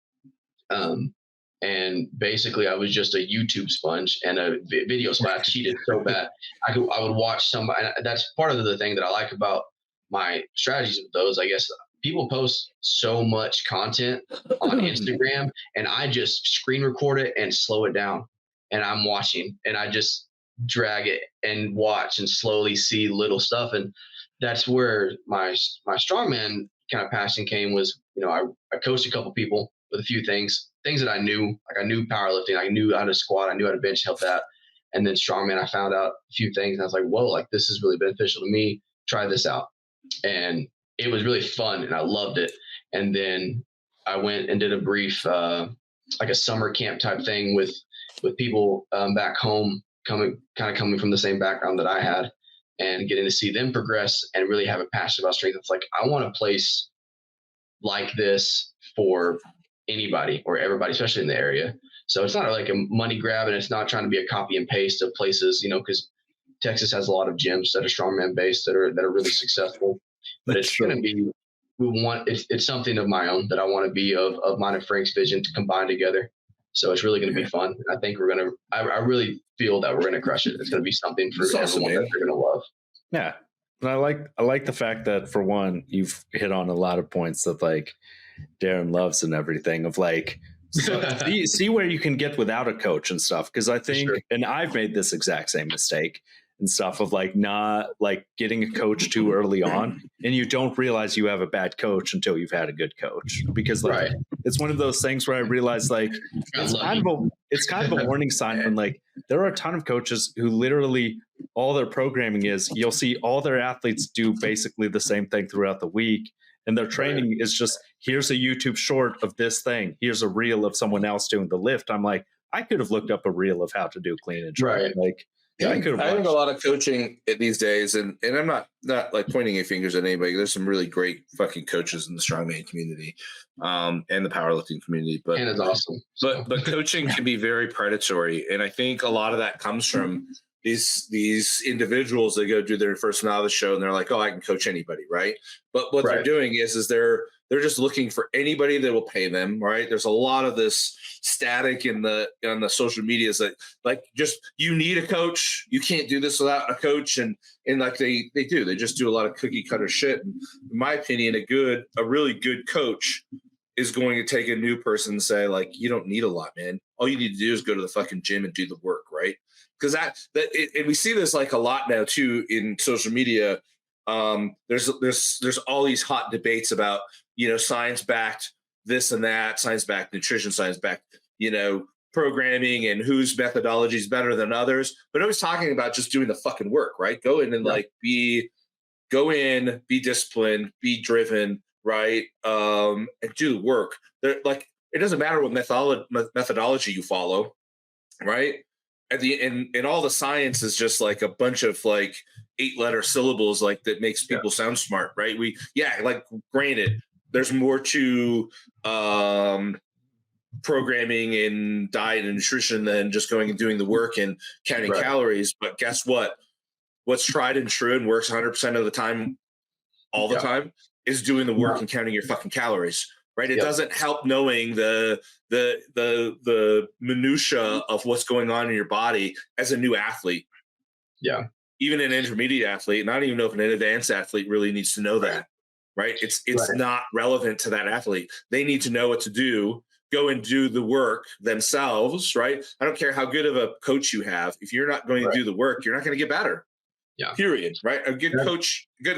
And basically I was just a YouTube sponge and a video sponge. I cheated so bad. I would watch somebody. And that's part of the thing that I like about my strategies with those. I guess people post so much content on Instagram, and I just screen record it and slow it down, and I'm watching, and I just drag it and watch and slowly see little stuff. And that's where my strongman kind of passion came. Was, I coached a couple people with a few things that I knew. Like I knew powerlifting, I knew how to squat, I knew how to bench, help that. And then strongman, I found out a few things, and I was like, whoa, like this is really beneficial to me. Try this out. And it was really fun, and I loved it. And then I went and did a brief, like a summer camp type thing with people back home, coming from the same background that I had, and getting to see them progress and really have a passion about strength. It's like, I want a place like this for anybody or everybody, especially in the area. So it's not like a money grab, and it's not trying to be a copy and paste of places, because Texas has a lot of gyms that are strongman based that are really successful. But it's going to be, it's something of my own that I want to be of mine and Frank's vision to combine together. So it's really going to be fun. I think I really feel that we're going to crush it. It's going to be something for everyone that they're going to love. Yeah. And I like the fact that, for one, you've hit on a lot of points that like Darren loves and everything, of like, see where you can get without a coach and stuff. Cause I think, and I've made this exact same mistake and stuff of like not like getting a coach too early on, and you don't realize you have a bad coach until you've had a good coach, because like it's one of those things where I realized like it's kind of a warning sign when like there are a ton of coaches who literally all their programming is, you'll see all their athletes do basically the same thing throughout the week, and their training is just, here's a YouTube short of this thing, here's a reel of someone else doing the lift. I'm like, I could have looked up a reel of how to do clean and jerk. Like, yeah, I think a lot of coaching these days, and I'm not like pointing any fingers at anybody. There's some really great fucking coaches in the strongman community, and the powerlifting community. But and it's awesome. But coaching can be very predatory, and I think a lot of that comes from these individuals that go do their first novice show, and they're like, oh, I can coach anybody, right? But what they're doing is they're just looking for anybody that will pay them, right? There's a lot of this static on the social medias that like, just, you need a coach, you can't do this without a coach, and like they just do a lot of cookie cutter shit. And in my opinion, a really good coach is going to take a new person and say, like, you don't need a lot, man. All you need to do is go to the fucking gym and do the work, right? Because and we see this like a lot now too in social media. There's all these hot debates about, science-backed this and that, science-backed nutrition, science-backed, programming, and whose methodology is better than others. But I was talking about just doing the fucking work, right? Go in and be disciplined, be driven, right? And do the work. Like, it doesn't matter what methodology you follow, right? And all the science is just like a bunch of like 8-letter syllables, like that makes people sound smart, right? Like, granted, there's more to programming and diet and nutrition than just going and doing the work and counting calories. But guess what? What's tried and true and works 100% of the time, all the time, is doing the work and counting your fucking calories, right? It Yep. doesn't help knowing the minutia of what's going on in your body as a new athlete. Yeah. Even an intermediate athlete, not even know if an advanced athlete really needs to know that, right? It's Right. not relevant to that athlete. They need to know what to do, go and do the work themselves, right? I don't care how good of a coach you have. If you're not going to do the work, you're not going to get better. Yeah. Period. Right. A good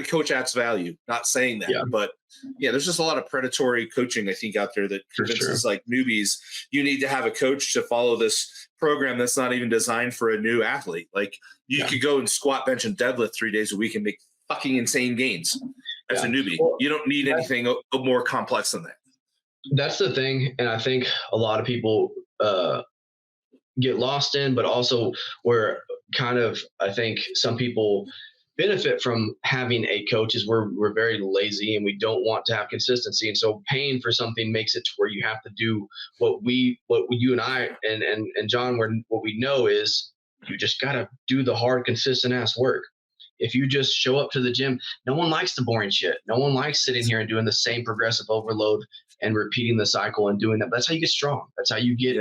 coach adds value. Not saying that, but there's just a lot of predatory coaching, I think, out there that convinces like newbies, you need to have a coach to follow this program that's not even designed for a new athlete. Like you could go and squat, bench, and deadlift 3 days a week and make fucking insane gains as a newbie. Well, you don't need anything more complex than that. That's the thing. And I think a lot of people get lost in, but also where kind of, I think some people benefit from having a coach is we're very lazy and we don't want to have consistency. And so paying for something makes it to where you have to do what you and I and John, what we know is you just got to do the hard, consistent ass work. If you just show up to the gym, no one likes the boring shit. No one likes sitting here and doing the same progressive overload and repeating the cycle and doing that. That's how you get strong. That's how you get,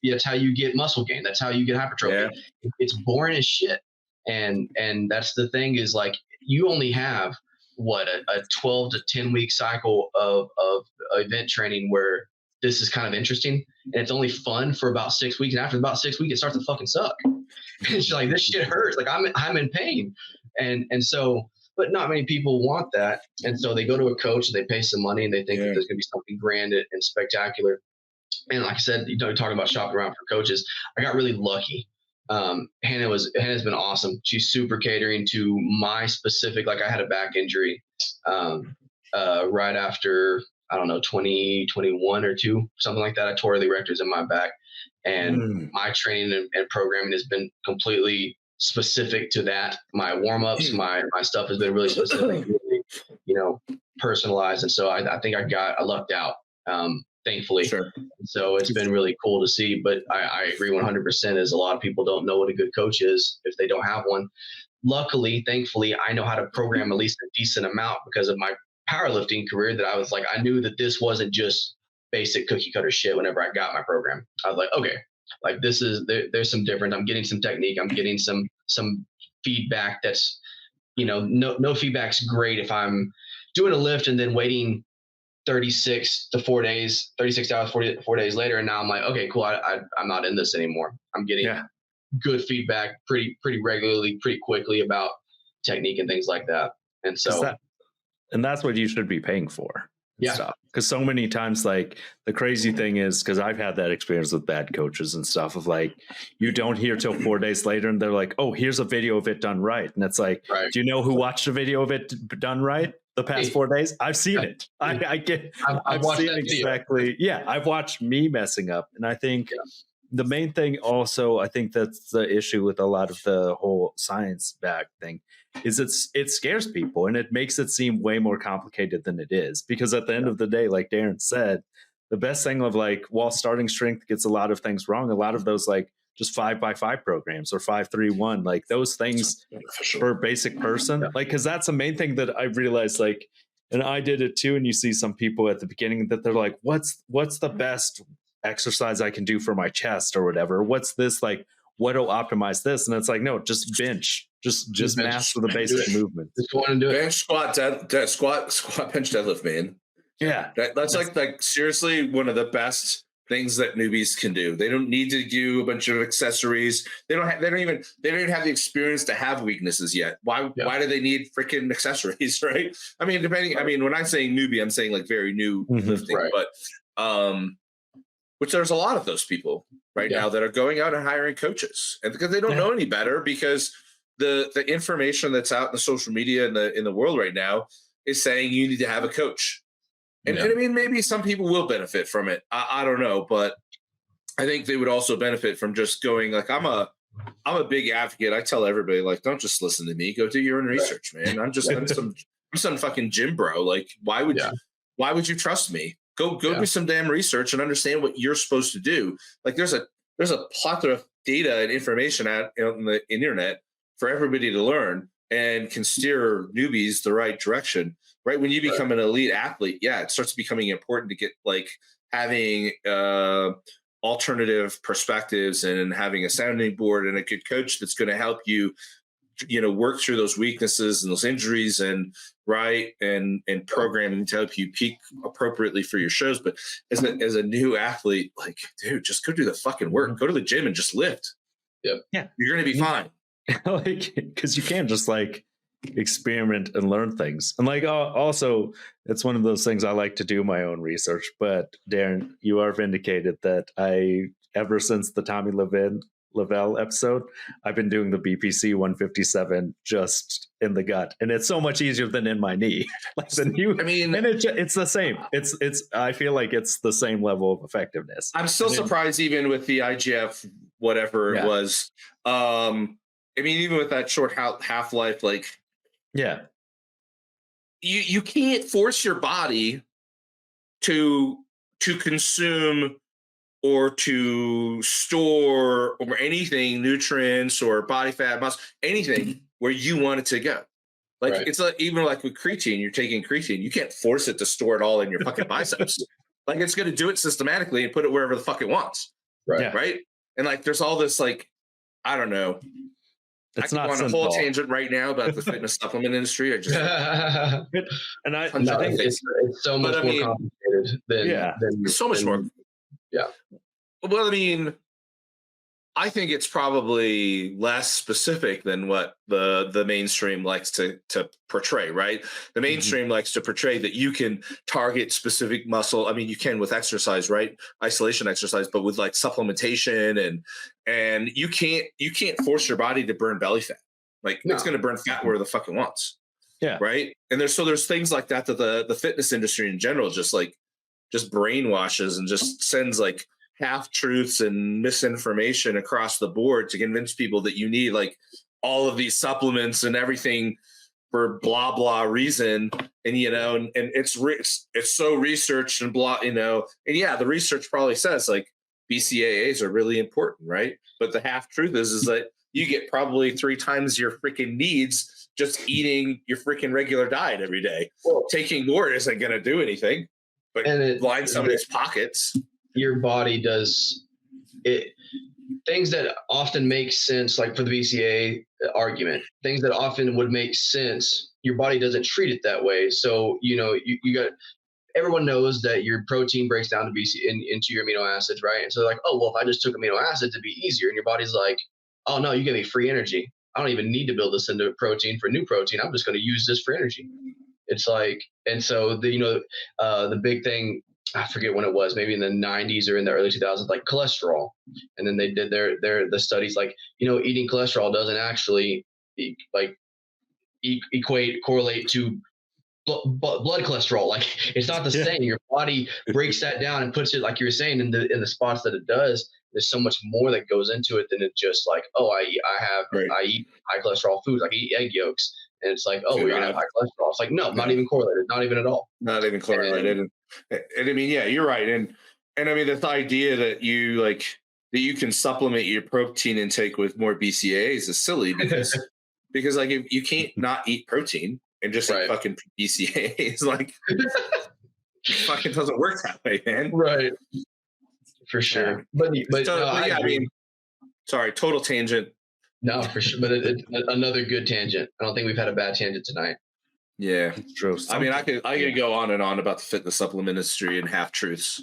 that's how you get muscle gain. That's how you get hypertrophy. Yeah. It's boring as shit. And that's the thing is like, you only have a 12 to 10 week cycle of event training where this is kind of interesting and it's only fun for about 6 weeks. And after about 6 weeks, it starts to fucking suck. It's like, this shit hurts. Like I'm in pain. And so, but not many people want that. And so they go to a coach and they pay some money and they think that there's going to be something grand and spectacular. And like I said, talking about shopping around for coaches, I got really lucky. Hanna's been awesome. She's super catering to my specific, like I had a back injury right after, I don't know, 2021 or 2, something like that. I tore the erectors in my back, and my training and programming has been completely specific to that. My warm-ups, my stuff has been really specific, really, personalized. And so I think I lucked out, thankfully. Sure. So it's been really cool to see, but I agree 100% is a lot of people don't know what a good coach is if they don't have one. Luckily, thankfully, I know how to program at least a decent amount because of my powerlifting career, that I was like, I knew that this wasn't just basic cookie cutter shit whenever I got my program. I was like, okay, like this is, there's some different, I'm getting some technique. I'm getting some feedback that's, no feedback's great if I'm doing a lift and then waiting 36 hours, 4 days later. And now I'm like, okay, cool. I'm not in this anymore. I'm getting good feedback pretty regularly, pretty quickly about technique and things like that. And so, and that's what you should be paying for. Yeah. Because so many times, like, the crazy thing is, because I've had that experience with bad coaches and stuff of like, you don't hear till 4 days later and they're like, oh, here's a video of it done right. And it's like, do you know who watched a video of it done right the past 4 days? I've seen it. I've seen exactly. Yeah. I've watched me messing up. And I think the main thing also, I think that's the issue with a lot of the whole science back thing, is it scares people and it makes it seem way more complicated than it is. Because at the end of the day, like Darren said, the best thing of like, while starting strength gets a lot of things wrong, a lot of those like just 5x5 programs or 5-3-1, like those things for a basic person, like, because that's the main thing that I realized, like, and I did it too. And you see some people at the beginning that they're like, what's the best exercise I can do for my chest or whatever? What's this, like, what'll optimize this? And it's like, no, just bench, just master the basic movement. Just go on and do it. Bench, squat, squat, bench, deadlift, man. Yeah, that's like seriously one of the best things that newbies can do. They don't need to do a bunch of accessories. They don't even have the experience to have weaknesses yet. Why do they need freaking accessories, right? I mean, when I'm saying newbie, I'm saying like very new lifting, right. But which there's a lot of those people now that are going out and hiring coaches, and because they don't know any better, because the information that's out in the social media and in the world right now is saying you need to have a coach. And I mean, maybe some people will benefit from it. I don't know, but I think they would also benefit from just going like, I'm a big advocate. I tell everybody, like, don't just listen to me. Go do your own research, man. I'm some fucking gym bro. Like, why would you trust me? Go do some damn research and understand what you're supposed to do. Like, there's a plethora of data and information out on the internet for everybody to learn. and can steer newbies the right direction. Right when you become an elite athlete, yeah, it starts becoming important to get like having alternative perspectives and having a sounding board and a good coach that's going to help you, work through those weaknesses and those injuries and programming to help you peak appropriately for your shows. But as a new athlete, like, dude, just go do the fucking work. Go to the gym and just lift. Yep. Yeah, you're going to be fine. Like, because you can't just like experiment and learn things. And like, also, it's one of those things I like to do my own research. But Darren, you are vindicated that ever since the Tommy Lavelle episode, I've been doing the BPC 157 just in the gut, and it's so much easier than in my knee. Like and it's the same. It's I feel like it's the same level of effectiveness. I'm still surprised even with the IGF whatever it was. Even with that short half-life, like, yeah, you can't force your body to consume or to store or anything, nutrients or body fat, muscle, anything where you want it to go. Like it's like, even like with creatine, you're taking creatine, you can't force it to store it all in your fucking biceps. Like it's going to do it systematically and put it wherever the fuck it wants. Right. And like, there's all this, like, I don't know. It's I could go on a whole tangent right now about the fitness supplement industry. I just I think it's so much more complicated than so much more. Yeah. Well, I think it's probably less specific than what the mainstream likes to portray, right? The mainstream likes to portray that you can target specific muscle. You can with exercise, right? Isolation exercise, but with like supplementation and you can't force your body to burn belly fat. Like it's going to burn fat where the fuck it wants. Yeah. Right. And there's things like that the fitness industry in general just brainwashes and just sends like half truths and misinformation across the board to convince people that you need like all of these supplements and everything for blah blah reason. And and it's so researched and blah, and yeah, the research probably says like BCAAs are really important, right? But the half truth is that you get probably 3 times your freaking needs just eating your freaking regular diet every day. Well, taking more isn't going to do anything but line somebody's pockets. Your body does it. Things that often make sense, like for the BCA argument, things that often would make sense, your body doesn't treat it that way. So, you got, everyone knows that your protein breaks down to into your amino acids, right? And so they're like, oh, well, if I just took amino acids, it'd be easier. And your body's like, oh, no, you give me free energy. I don't even need to build this into protein for new protein. I'm just going to use this for energy. It's like, and so the big thing, I forget when it was, maybe in the 90s or in the early 2000s, like cholesterol. And then they did the studies like, eating cholesterol doesn't actually correlate to blood cholesterol. Like it's not the same. Your body breaks that down and puts it, like you were saying, in the spots that it does. There's so much more that goes into it than it just like, oh, I eat high cholesterol foods. I eat egg yolks. And it's like, oh, we're going to have high cholesterol. It's like, no, not even correlated. Not even at all. Not even correlated. And yeah, you're right. And this idea that you can supplement your protein intake with more BCAAs is silly because like if you can't not eat protein and just eat fucking BCAAs, like it fucking doesn't work that way, man. Right. For sure. Sorry, total tangent. No, for sure. But another good tangent. I don't think we've had a bad tangent tonight. Yeah, true. I could go on and on about the fitness supplement industry and half truths.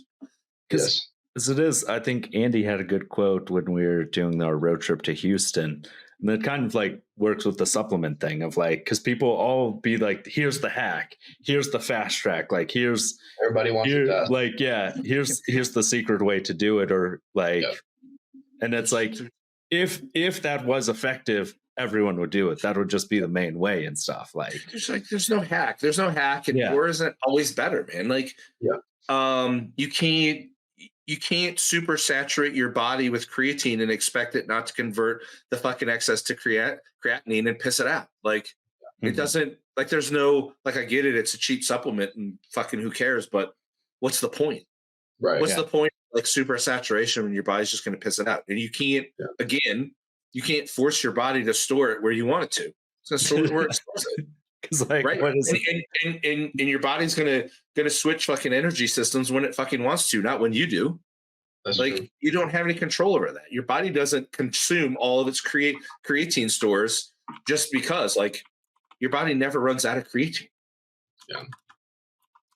Yes, as it is. I think Andy had a good quote when we were doing our road trip to Houston, and it kind of like works with the supplement thing of like, because people all be like, "Here's the hack. Here's the fast track. Like here's everybody wants that. Like here's the secret way to do it, or like, and it's like if that was effective, everyone would do it. That would just be the main way and stuff. Like there's no hack. There's no hack, and more isn't always better, man. Like you can't super saturate your body with creatine and expect it not to convert the fucking excess to creatinine and piss it out. Like it doesn't, like there's no, like I get it, it's a cheap supplement and fucking who cares, but what's the point? Right. What's the point of like super saturation when your body's just going to piss it out? And you can't, again, you can't force your body to store it where you want it to. It's gonna store more explosive. Because like, Right, what is and your body's gonna switch fucking energy systems when it fucking wants to, not when you do. That's Like true. you don't have any control over that. Your body doesn't consume all of its creatine stores just because. Like your body never runs out of creatine.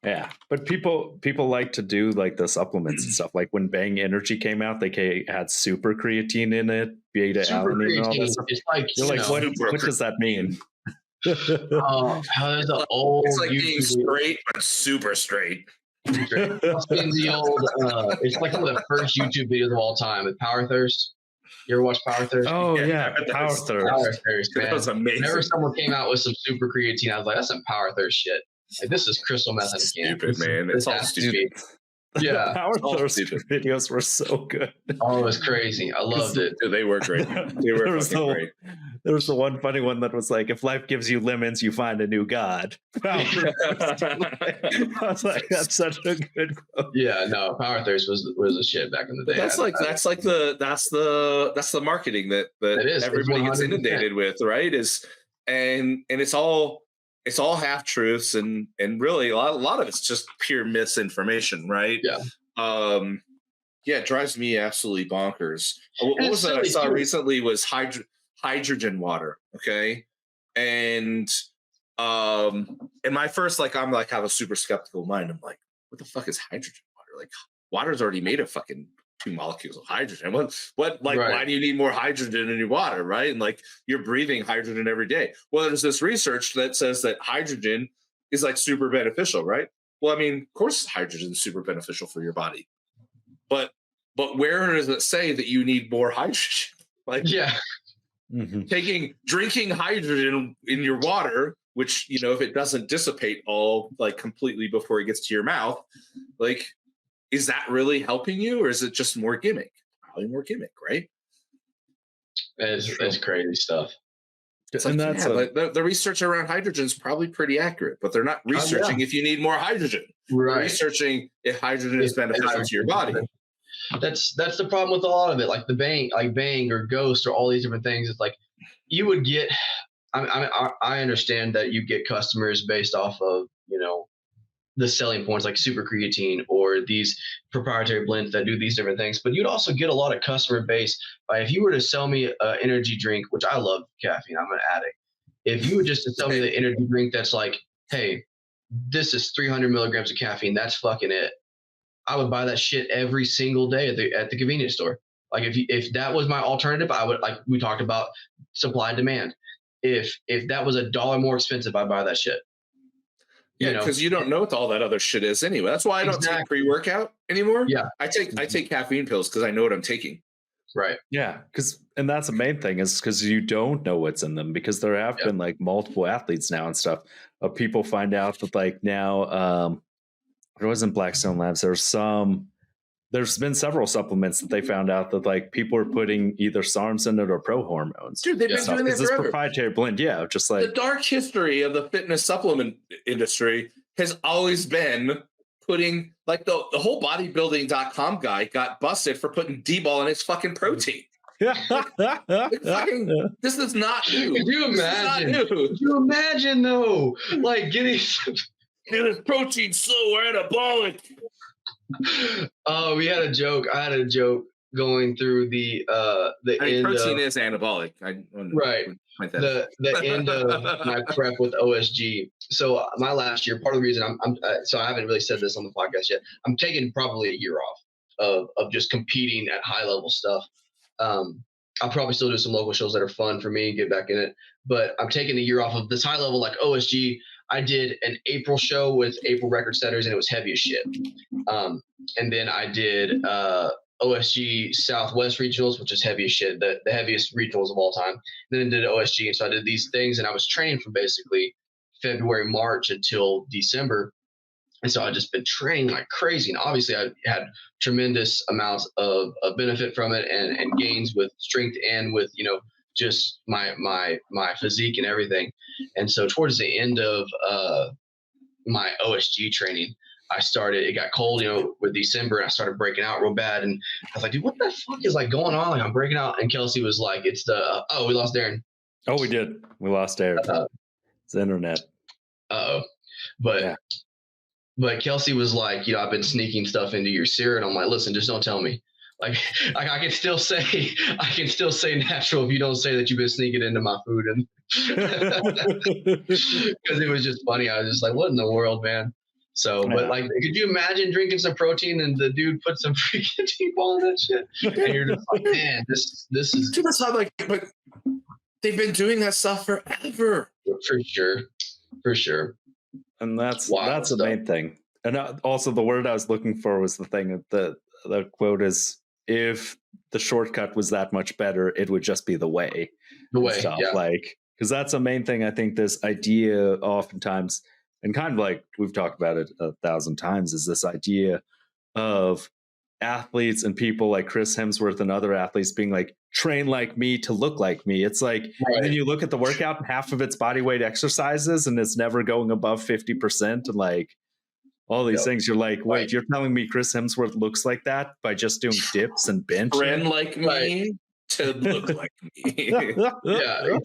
Yeah, but people like to do like the supplements and stuff. Like when Bang Energy came out, they had super creatine in it, beta Super alanine, and all that creatine. stuff. It's like, You're like, know, what does that mean? how there's an old It's like being YouTube straight, but super straight. I've seen the old. It's like one of the first YouTube videos of all time with Power Thirst. You ever watch Power Thirst? Oh yeah, Power Power Thirst. Thirst, That man. was amazing. Whenever someone came out with some super creatine, I was like, "That's some Power Thirst shit." Like this is crystal meth in a can. Stupid, man. It's all has to stupid. be. Yeah. Power all Thirst stupid. videos were so good. Oh, it was crazy. I loved it. Dude, they were great. They were There was fucking the- great. There was the one funny one that was like, if life gives you lemons, you find a new god. Power Thirst. I was like, that's such a good quote. Yeah, no, Power Thirst was a shit back in the But day. that's the marketing that It is. It's everybody gets 100%. inundated with, right? And it's all half truths and really a lot of it's just pure misinformation, right? Yeah. Yeah, it drives me absolutely bonkers. What And was it's that I silly, saw too. recently was hydrogen water, okay? And my first, like, I'm like have a super skeptical mind. I'm like, what the fuck is hydrogen water? Like, water's already made of fucking 2 molecules of hydrogen. What like, Right. why do you need more hydrogen in your water, right? And like, you're breathing hydrogen every day. Well, there's this research that says that hydrogen is like super beneficial, right? Well, I mean, of course, hydrogen is super beneficial for your body, but where does it say that you need more hydrogen? Like, Yeah. drinking hydrogen in your water, which, you know, if it doesn't dissipate all like completely before it gets to your mouth, like, is that really helping you, or is it just more gimmick? Probably more gimmick, right? It's crazy stuff. It's And like, that's yeah, a- like the research around hydrogen is probably pretty accurate, but they're not researching if you need more hydrogen. They're Right. researching if hydrogen is If beneficial to your body. That's the problem with a lot of it. Like the Bang or Ghost or all these different things. It's like you would get. I understand that you get customers based off of, you know, the selling points like super creatine or these proprietary blends that do these different things. But you'd also get a lot of customer base by if you were to sell me an energy drink, which I love caffeine, I'm an addict. If you were just to sell me the energy drink that's like, hey, this is 300 milligrams of caffeine, that's fucking it. I would buy that shit every single day at the convenience store. Like if that was my alternative, I would, like we talked about supply and demand. If that was $1 more expensive, I'd buy that shit. Yeah, because you don't know what all that other shit is anyway. That's why I don't take pre-workout anymore. Yeah. I take caffeine pills because I know what I'm taking. Right. Yeah, and that's the main thing is because you don't know what's in them, because there have been like multiple athletes now and stuff. People find out that like now, it wasn't Blackstone Labs. There's been several supplements that they found out that like people are putting either SARMs in it or pro hormones. Dude, they've been doing that It's this forever. proprietary blend, yeah, just like The dark history of the fitness supplement industry has always been putting, like, the whole bodybuilding.com guy got busted for putting D-ball in his fucking protein. This is not new. Could you imagine? Could you imagine though, like getting? Dude, this protein's so anabolic. Oh, we had a joke. I had a joke going through the I mean, end protein of, is anabolic. Right. the end of my prep with OSG. So my last year, part of the reason I'm so I haven't really said this on the podcast yet. I'm taking probably a year off of just competing at high level stuff. I'll probably still do some local shows that are fun for me and get back in it. But I'm taking a year off of this high level like OSG. I did an April show with April record setters and it was heavy as shit. And then I did OSG Southwest regionals, which is heavy as shit, the heaviest regionals of all time. And then I did OSG. And so I did these things and I was training from basically February, March until December. And so I've just been training like crazy. And obviously I had tremendous amounts of benefit from it and gains with strength and with, you know, just my physique and everything. And so towards the end of my OSG training, it got cold, you know, with December, and I started breaking out real bad. And I was like, dude, what the fuck is like going on? Like I'm breaking out. And Kelsey was like, it's we lost Darren. Oh, we did. We lost air. It's the internet. But Yeah. but Kelsey was like, I've been sneaking stuff into your cereal. And I'm like, listen, just don't tell me. Like I can still say natural if you don't say that you've been sneaking into my food. And because it was just funny. I was just like, what in the world, man? So, but like, could you imagine drinking some protein and the dude put some freaking T-ball in that shit? And you're just like, man, this is. Dude, that's not like, but they've been doing that stuff forever. For sure. And that's the main thing. And also the word I was looking for was the thing that the quote is, if the shortcut was that much better, it would just be the way. Stuff. Yeah. Like, because that's the main thing. I think this idea oftentimes, and kind of like we've talked about it 1,000 times, is this idea of athletes and people like Chris Hemsworth and other athletes being like, train like me to look like me. It's like, and then you look at the workout and half of it's body weight exercises and it's never going above 50%. And like all these things, you're like, wait, you're telling me Chris Hemsworth looks like that by just doing dips and bench? Train like me to look like me.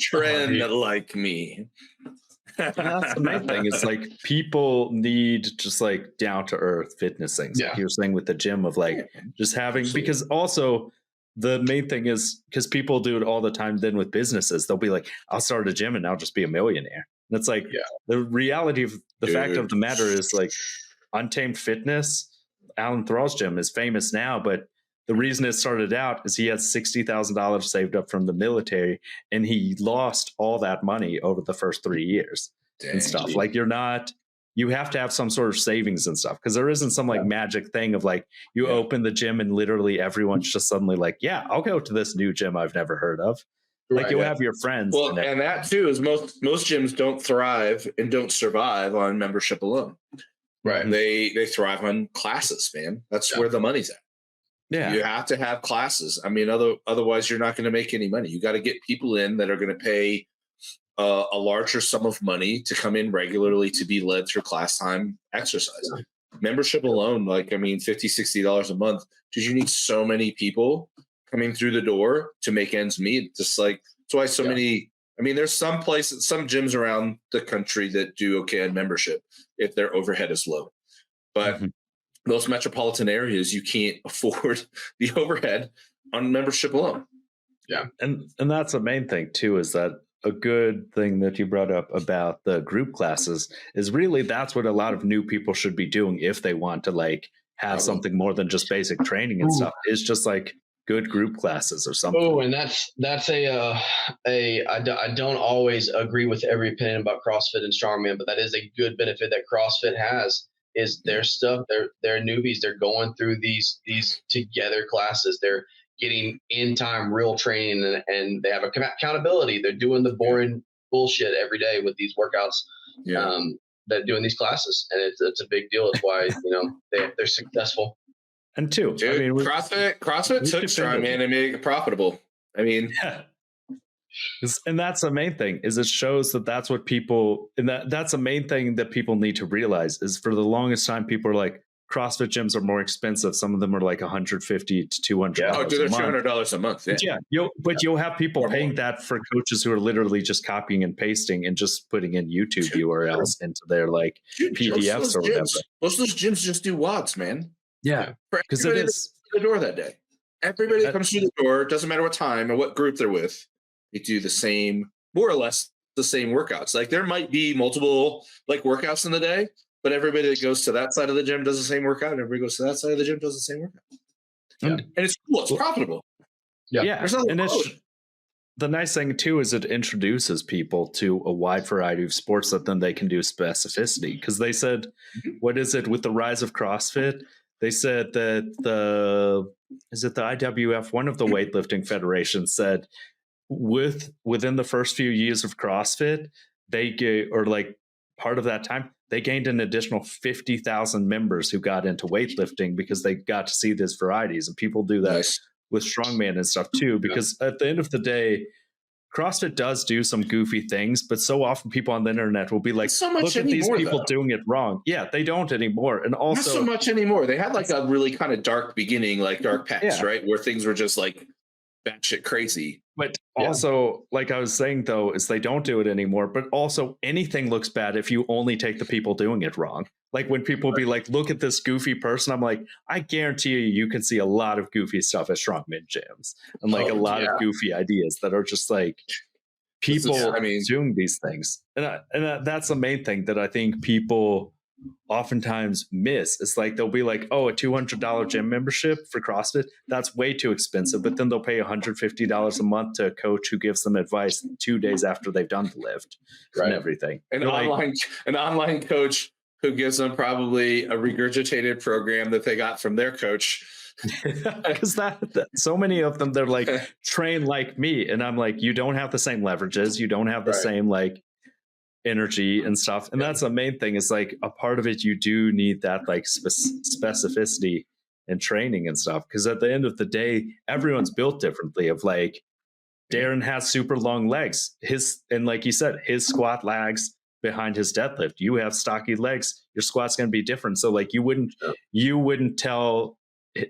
Train like me. That's the main thing. It's like people need just like down to earth fitness things. Like you were saying with the gym of like just having, because also the main thing is because people do it all the time. Then with businesses, they'll be like, I'll start a gym and I'll just be a millionaire. And it's like the reality of the fact of the matter is like Untamed Fitness, Alan Thrall's gym is famous now, but the reason it started out is he had $60,000 saved up from the military, and he lost all that money over the first 3 years and stuff. Geez. Like you have to have some sort of savings and stuff, because there isn't some like magic thing of like you open the gym and literally everyone's just suddenly like, yeah, I'll go to this new gym I've never heard of. Like you'll have your friends. Well, and that too is most gyms don't thrive and don't survive on membership alone. Right. They thrive on classes, man. That's where the money's at. Yeah. You have to have classes. I mean, otherwise you're not going to make any money. You got to get people in that are going to pay a larger sum of money to come in regularly to be led through class time exercise. Membership alone, like, I mean, $50, $60 a month, because you need so many people coming through the door to make ends meet. Just like, that's why so many, I mean, there's some places, some gyms around the country that do okay on membership if their overhead is low. But those metropolitan areas, you can't afford the overhead on membership alone. Yeah. And that's the main thing too, is that a good thing that you brought up about the group classes is really that's what a lot of new people should be doing if they want to like have something more than just basic training and stuff. It's just like good group classes or something. Oh, and that's I don't always agree with every opinion about CrossFit and Strongman, but that is a good benefit that CrossFit has. Is their stuff, they're newbies. They're going through these together classes. They're getting in time real training and they have accountability. They're doing the boring bullshit every day with these workouts. They're doing these classes, and it's a big deal. It's why they're successful. And two, dude, I mean, CrossFit took Strongman and made it profitable. I mean, and that's the main thing, is it shows that that's what people, and that's the main thing that people need to realize is for the longest time, people are like, CrossFit gyms are more expensive. Some of them are like $150 to $200. Oh, dude, they're $200 a month. But you'll have people paying that for coaches who are literally just copying and pasting and just putting in YouTube URLs into their like PDFs or whatever. Most of those gyms just do WODs, man. Yeah, because it is the door that day. Everybody that comes through the door, doesn't matter what time or what group they're with, they do the same, more or less the same workouts. Like there might be multiple like workouts in the day, but everybody that goes to that side of the gym does the same workout. And everybody goes to that side of the gym does the same workout. And it's cool. It's profitable. Yeah. And it's the nice thing too is it introduces people to a wide variety of sports that then they can do specificity. Because they said, what is it with the rise of CrossFit? They said that the IWF, one of the weightlifting federations, said within the first few years of CrossFit, part of that time, they gained an additional 50,000 members who got into weightlifting because they got to see these varieties. And people do that with Strongman and stuff too, because at the end of the day, CrossFit does do some goofy things, but so often people on the internet will be like, look at these people doing it wrong. Yeah, they don't anymore. And also not so much anymore. They had like a really kind of dark beginning, like dark patch, right? Where things were just like batshit crazy. But Yeah. also, like I was saying, though, is they don't do it anymore. But also, anything looks bad if you only take the people doing it wrong. Like when people be like, look at this goofy person, I'm like, I guarantee you can see a lot of goofy stuff at strongman gyms and like a lot of goofy ideas that are just like people doing these things. And that's the main thing that I think people oftentimes miss. It's like they'll be like, oh, a $200 gym membership for CrossFit, that's way too expensive. But then they'll pay $150 a month to a coach who gives them advice 2 days after they've done the lift and everything. An online coach who gives them probably a regurgitated program that they got from their coach. Because that so many of them, they're like, train like me. And I'm like, you don't have the same leverages. You don't have the same like energy and stuff. And that's the main thing, is like a part of it, you do need that like specificity and training and stuff. Because at the end of the day, everyone's built differently. Of like, Darren has super long legs. And like you said, his squat lags behind his deadlift. You have stocky legs. Your squat's going to be different. So like you wouldn't tell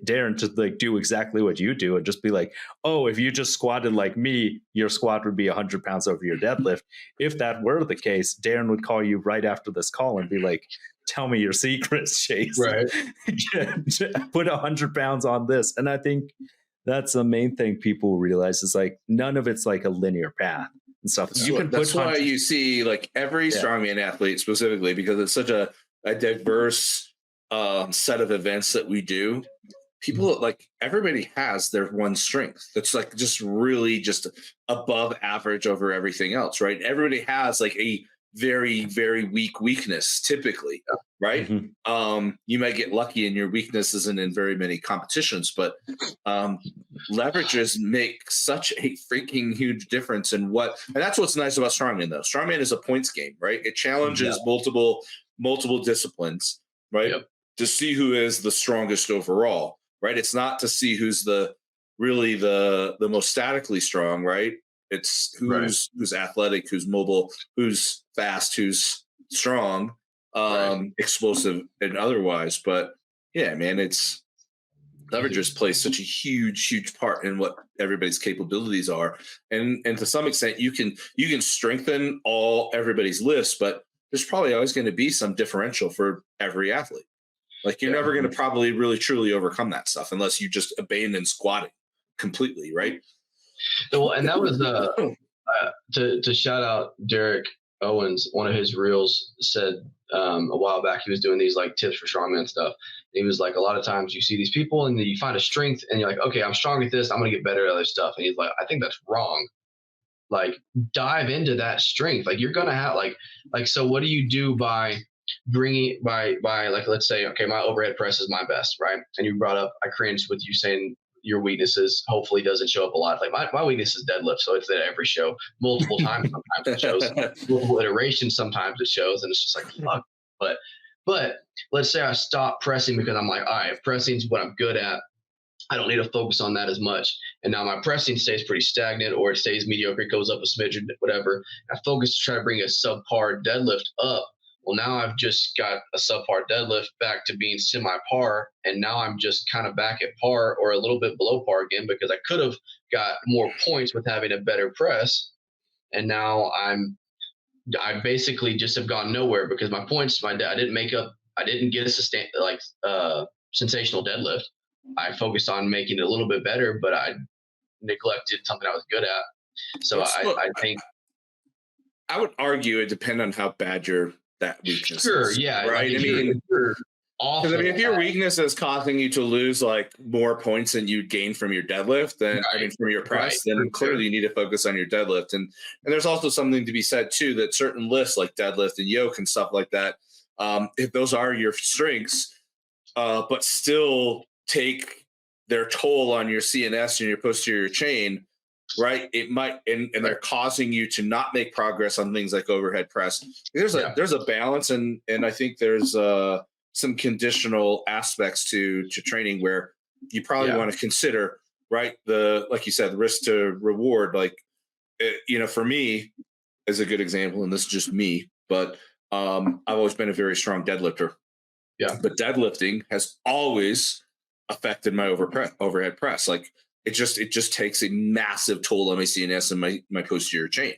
Darren to like do exactly what you do and just be like, oh, if you just squatted like me, your squat would be 100 pounds over your deadlift. If that were the case, Darren would call you right after this call and be like, tell me your secrets, Chase. Right. Put 100 pounds on this. And I think that's the main thing people realize, is like none of it's like a linear path and stuff. That's why you see like every strongman athlete specifically, because it's such a diverse set of events that we do. People, like, everybody has their one strength that's like just really just above average over everything else, right? Everybody has like a very, very weak weakness typically, right? You might get lucky and your weakness isn't in very many competitions, but leverages make such a freaking huge difference in and that's what's nice about strongman, though. Strongman is a points game, right? It challenges multiple disciplines, right? To see who is the strongest overall, right? It's not to see who's the most statically strong, right? It's who's athletic, who's mobile, who's fast, who's strong, explosive, and otherwise. But yeah, man, it's leverages play such a huge part in what everybody's capabilities are, and to some extent, you can strengthen everybody's lifts, but there's probably always going to be some differential for every athlete. Like you're never going to probably really truly overcome that stuff unless you just abandon squatting completely, right? Well, and that was to shout out Derek Owens. One of his reels said a while back, he was doing these like tips for strongman stuff. He was like, a lot of times you see these people and you find a strength and you're like, okay, I'm strong at this, I'm gonna get better at other stuff. And he's like, I think that's wrong. Like dive into that strength. Like you're gonna have like so what do you do by bringing by like, let's say, okay, my overhead press is my best, right? And you brought up, I cringed with you saying your weaknesses hopefully doesn't show up a lot. Like my weakness is deadlift, so it's at every show, multiple times. Sometimes it shows, multiple iterations. Sometimes it shows, and it's just like fuck. But let's say I stop pressing because I'm like, all right, pressing is what I'm good at. I don't need to focus on that as much. And now my pressing stays pretty stagnant, or it stays mediocre. It goes up a smidgen, whatever. I focus to try to bring a subpar deadlift up. Well, now I've just got a subpar deadlift back to being semi-par, and now I'm just kind of back at par or a little bit below par again, because I could have got more points with having a better press, and now I basically just have gone nowhere because my points, I didn't get a sensational deadlift. I focused on making it a little bit better, but I neglected something I was good at. So I think I would argue it depends on how bad that weakness sure, is, yeah, right? Like if your weakness is causing you to lose like more points than you gain from your deadlift, then from your press, then clearly you need to focus on your deadlift. And there's also something to be said too, that certain lifts like deadlift and yoke and stuff like that, if those are your strengths, but still take their toll on your CNS and your posterior chain, right? It might, and they're causing you to not make progress on things like overhead press. There's a balance, and I think there's some conditional aspects to training where you probably want to consider, right? Like you said, the risk to reward. Like, for me, is a good example, and this is just me, but I've always been a very strong deadlifter. Yeah, but deadlifting has always affected my overhead press. Like it just takes a massive toll on my CNS and my posterior chain.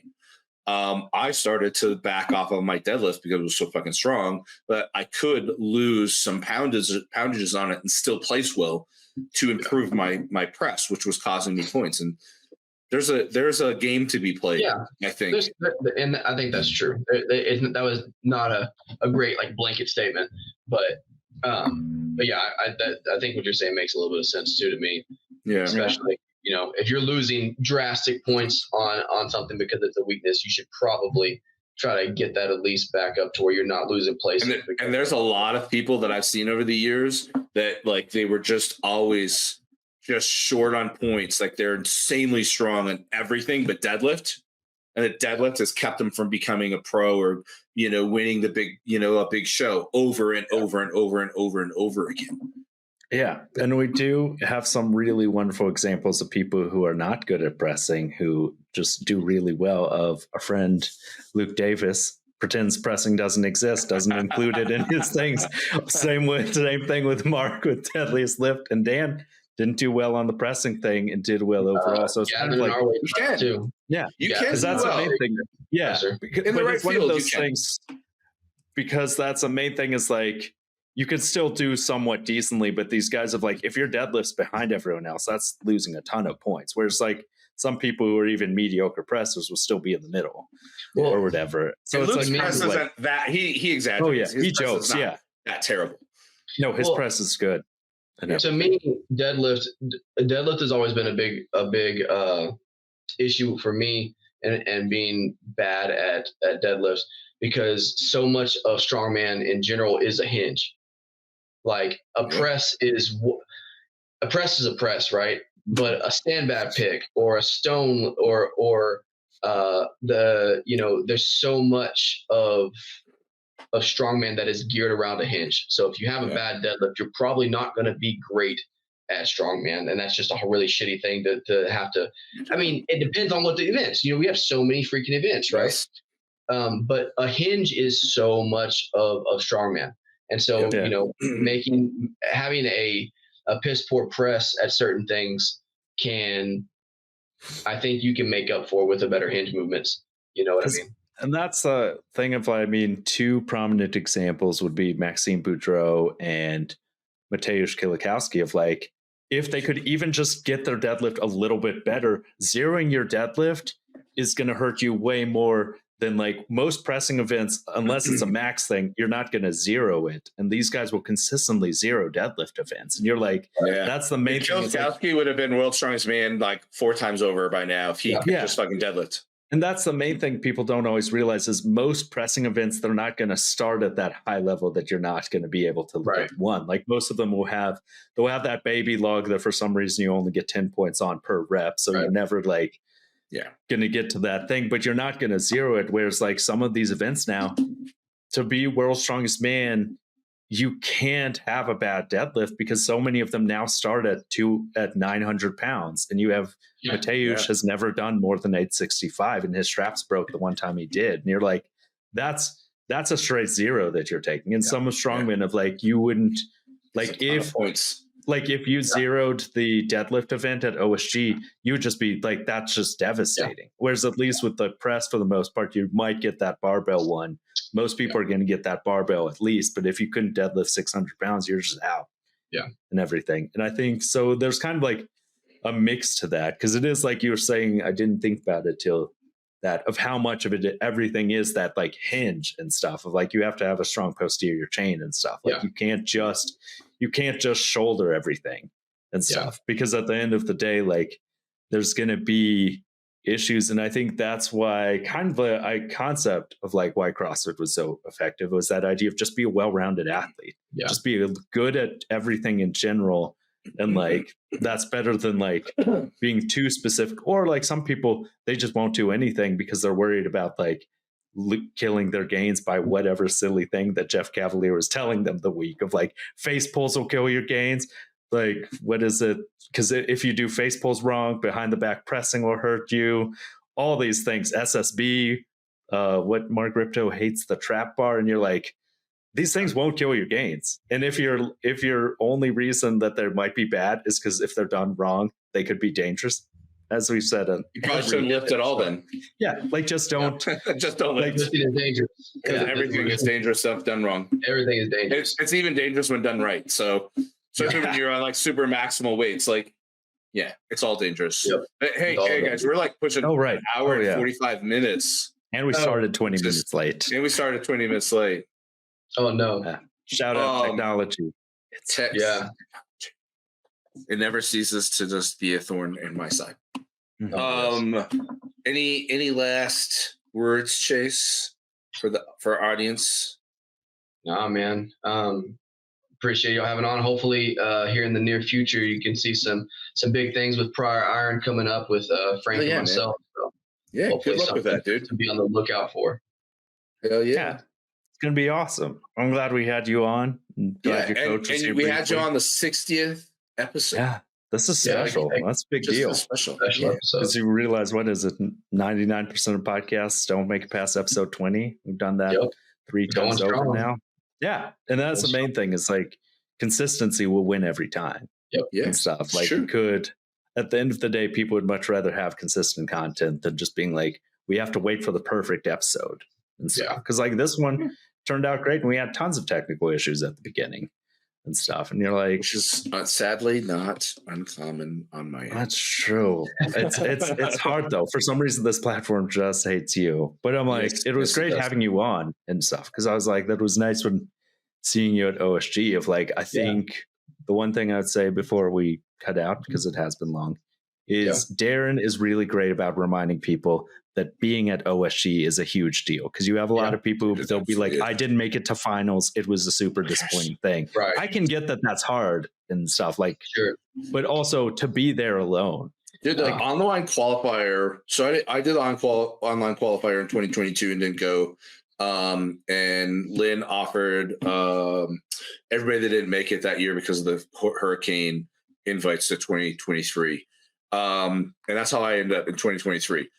I started to back off of my deadlift because it was so fucking strong, but I could lose some poundages on it and still place well to improve my press, which was causing me points. And there's a game to be played. Yeah, I think, and I think that's true. That was not a great like blanket statement, but yeah, I think what you're saying makes a little bit of sense too to me. Yeah, especially if you're losing drastic points on something because it's a weakness, you should probably try to get that at least back up to where you're not losing places. And there's a lot of people that I've seen over the years that like they were just always just short on points. Like they're insanely strong in everything but deadlift. And the deadlift has kept them from becoming a pro or, winning the big, a big show over and over and over and over and over again. Yeah. And we do have some really wonderful examples of people who are not good at pressing, who just do really well. Of a friend, Luke Davis, pretends pressing doesn't exist, doesn't include it in his things. Same thing with Mark with deadliest lift, and Dan didn't do well on the pressing thing and did well overall. So it's kind of like, you can too. Yeah, you can. Because that's the main thing. Yeah, in the right it's one field, of those things. Because that's the main thing is like, you can still do somewhat decently, but these guys have like, if your deadlift's behind everyone else, that's losing a ton of points. Whereas like some people who are even mediocre pressers will still be in the middle or whatever. So it's Luke's like, press isn't that he exaggerates. Oh yeah, he jokes. Yeah, that terrible. No, his press is good. To me, deadlift has always been a big issue for me, and being bad at deadlifts, because so much of strongman in general is a hinge. Like a press is a press, right? But a sandbag pick or a stone or there's so much of strongman that is geared around a hinge. So if you have a bad deadlift, you're probably not going to be great at strongman, and that's just a really shitty thing to have to. I mean, it depends on what the events. We have so many freaking events, right? Yes. But a hinge is so much of strongman. And so, having a piss poor press at certain things I think you can make up for with a better hinge movements. You know what I mean? And that's a thing of, two prominent examples would be Maxime Boudreau and Mateusz Kilikowski of like, if they could even just get their deadlift a little bit better, zeroing your deadlift is going to hurt you way more than like most pressing events. Unless it's a max thing, you're not going to zero it. And these guys will consistently zero deadlift events. And you're like, that's the main thing. Kilikowski would have been world's strongest man like 4 times over by now if he could just fucking deadlift. And that's the main thing people don't always realize is most pressing events, they're not going to start at that high level that you're not going to be able to get one. Like most of them they'll have that baby log that for some reason you only get 10 points on per rep. So you're never going to get to that thing, but you're not going to zero it. Whereas like some of these events now, to be world's strongest man, you can't have a bad deadlift because so many of them now start at 900 pounds, and you have Mateusz has never done more than 865, and his straps broke the one time he did. And you're like, that's a straight zero that you're taking. And some strongmen of like, you wouldn't like if you zeroed the deadlift event at OSG, you would just be like, that's just devastating. Whereas at least with the press, for the most part, you might get that barbell one. Most people are going to get that barbell at least, but if you couldn't deadlift 600 pounds, you're just out. And everything. And I think so there's kind of like a mix to that, because it is like you were saying, I didn't think about it till that, of how much of it everything is that like hinge and stuff of like, you have to have a strong posterior chain and stuff. Like you can't just shoulder everything and stuff, because at the end of the day, like there's going to be issues. And I think that's why kind of a concept of like why CrossFit was so effective was that idea of just be a well-rounded athlete, just be good at everything in general. And like, that's better than like being too specific, or like some people, they just won't do anything because they're worried about like killing their gains by whatever silly thing that Jeff Cavalier was telling them the week of like face pulls will kill your gains. Like, what is it? Because if you do face pulls wrong, behind the back pressing will hurt you. All these things, SSB, what Mark Ripto hates the trap bar. And you're like, these things won't kill your gains. And if your only reason that they might be bad is because if they're done wrong, they could be dangerous. As we've said, you probably shouldn't lift at all then. Yeah, like just don't, just don't lift. Lifting is dangerous. Because everything is dangerous stuff done wrong. Everything is dangerous. It's even dangerous when done right. So when you're on like super maximal weights, like, yeah, it's all dangerous. Yep. Hey guys, we're like pushing an hour and 45 minutes. And we started 20 minutes late. And we started 20 minutes late. Oh, no. Shout out technology. Yeah. It never ceases to just be a thorn in my side. Any last words, Chase, for our audience? Nah, man. Appreciate y'all having on. Hopefully, here in the near future, you can see some big things with Prior Iron coming up with Frank and myself. So yeah, good luck with that, dude. To be on the lookout for. Hell yeah. It's gonna be awesome. I'm glad we had you on. Yeah, and we had you on the 60th episode. Yeah, this is special. That's a big deal. Special episode. Because you realize, what is it? 99% of podcasts don't make it past episode 20. We've done that 3 times over now. Yeah, and that's the main thing. Is like consistency will win every time. Yep. Yeah. And stuff like you could. At the end of the day, people would much rather have consistent content than just being like, we have to wait for the perfect episode and stuff. Because like this one turned out great, and we had tons of technical issues at the beginning and stuff. And you're like, which is sadly not uncommon on my end. That's true. It's hard though. For some reason, this platform just hates you. But I'm like, it was great having you on and stuff, because I was like, that was nice when seeing you at OSG. Of like, I think the one thing I would say before we cut out, because it has been long, is Darren is really great about reminding people that being at OSG is a huge deal, because you have a lot of people who they'll be like, I didn't make it to finals. It was a super disappointing thing. Right. I can get that that's hard and stuff, like, but also to be there alone. Dude, the online qualifier. So I did the online qualifier in 2022 and didn't go. And Lynn offered everybody that didn't make it that year because of the hurricane invites to 2023. And that's how I ended up in 2023.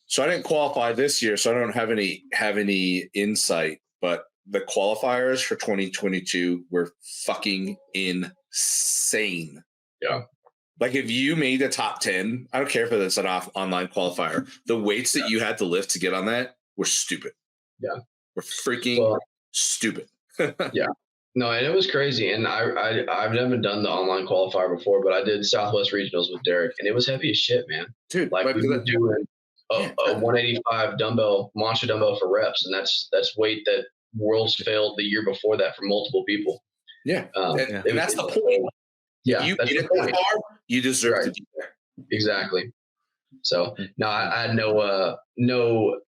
So I didn't qualify this year, so I don't have any insight, but the qualifiers for 2022 were fucking insane. Yeah. Like if you made the top 10, I don't care if it's an online qualifier, the weights that you had to lift to get on that were stupid. Yeah. Were freaking stupid. Yeah. No, and it was crazy. And I've never done the online qualifier before, but I did Southwest Regionals with Derek, and it was heavy as shit, man. Dude, like we were doing a 185 monster dumbbell for reps, and that's weight that worlds failed the year before that for multiple people. Yeah, and that's the point. Yeah, you get it that far, you deserve to be there. Exactly. So no, I had no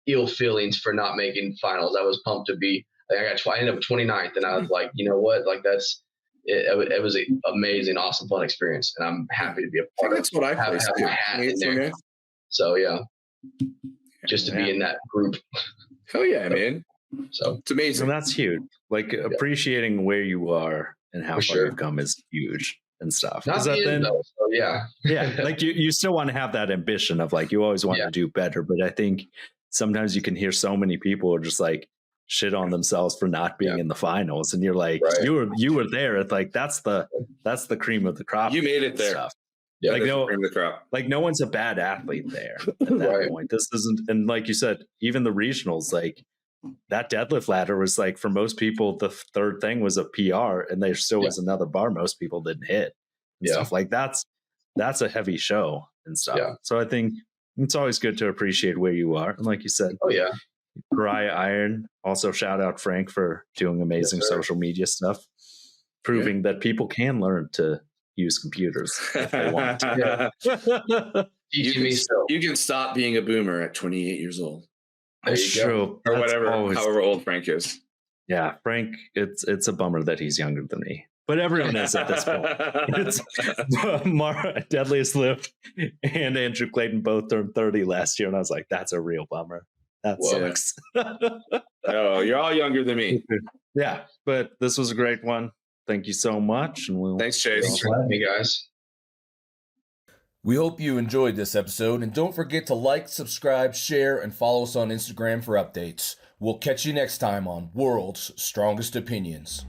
ill feelings for not making finals. I was pumped to be. I ended up 29th, and I was like, you know what? Like it was an amazing, awesome, fun experience, and I'm happy to be a part of it. That's what I have my hat in there. So just to be in that group. Hell yeah, man! So it's amazing. And that's huge. Like appreciating where you are and how far you've come is huge and stuff. Not the end, though, so yeah. Like you still want to have that ambition of like, you always want to do better, but I think sometimes you can hear so many people are just like shit on themselves for not being in the finals, and you're like, you were there. It's like that's the cream of the crop. You made it there. Stuff. Yeah, like no one's a bad athlete there at that point. This isn't, and like you said, even the regionals, like that deadlift ladder was like, for most people, the third thing was a PR, and there still was another bar most people didn't hit. And stuff like that's a heavy show and stuff. Yeah. So I think it's always good to appreciate where you are, and like you said, Pariah Iron. Also, shout out Frank for doing amazing social media stuff, proving that people can learn to use computers if they want to. You can stop being a boomer at 28 years old. That's true. Or whatever, however old Frank is. Yeah, Frank, it's a bummer that he's younger than me. But everyone is at this point. It's Deadliest Lift and Andrew Clayton both turned 30 last year, and I was like, that's a real bummer. That sucks. Oh, you're all younger than me. Yeah, but this was a great one. Thank you so much. And thanks, Chase. Thanks for having me, guys. We hope you enjoyed this episode, and don't forget to like, subscribe, share, and follow us on Instagram for updates. We'll catch you next time on World's Strongest Opinions.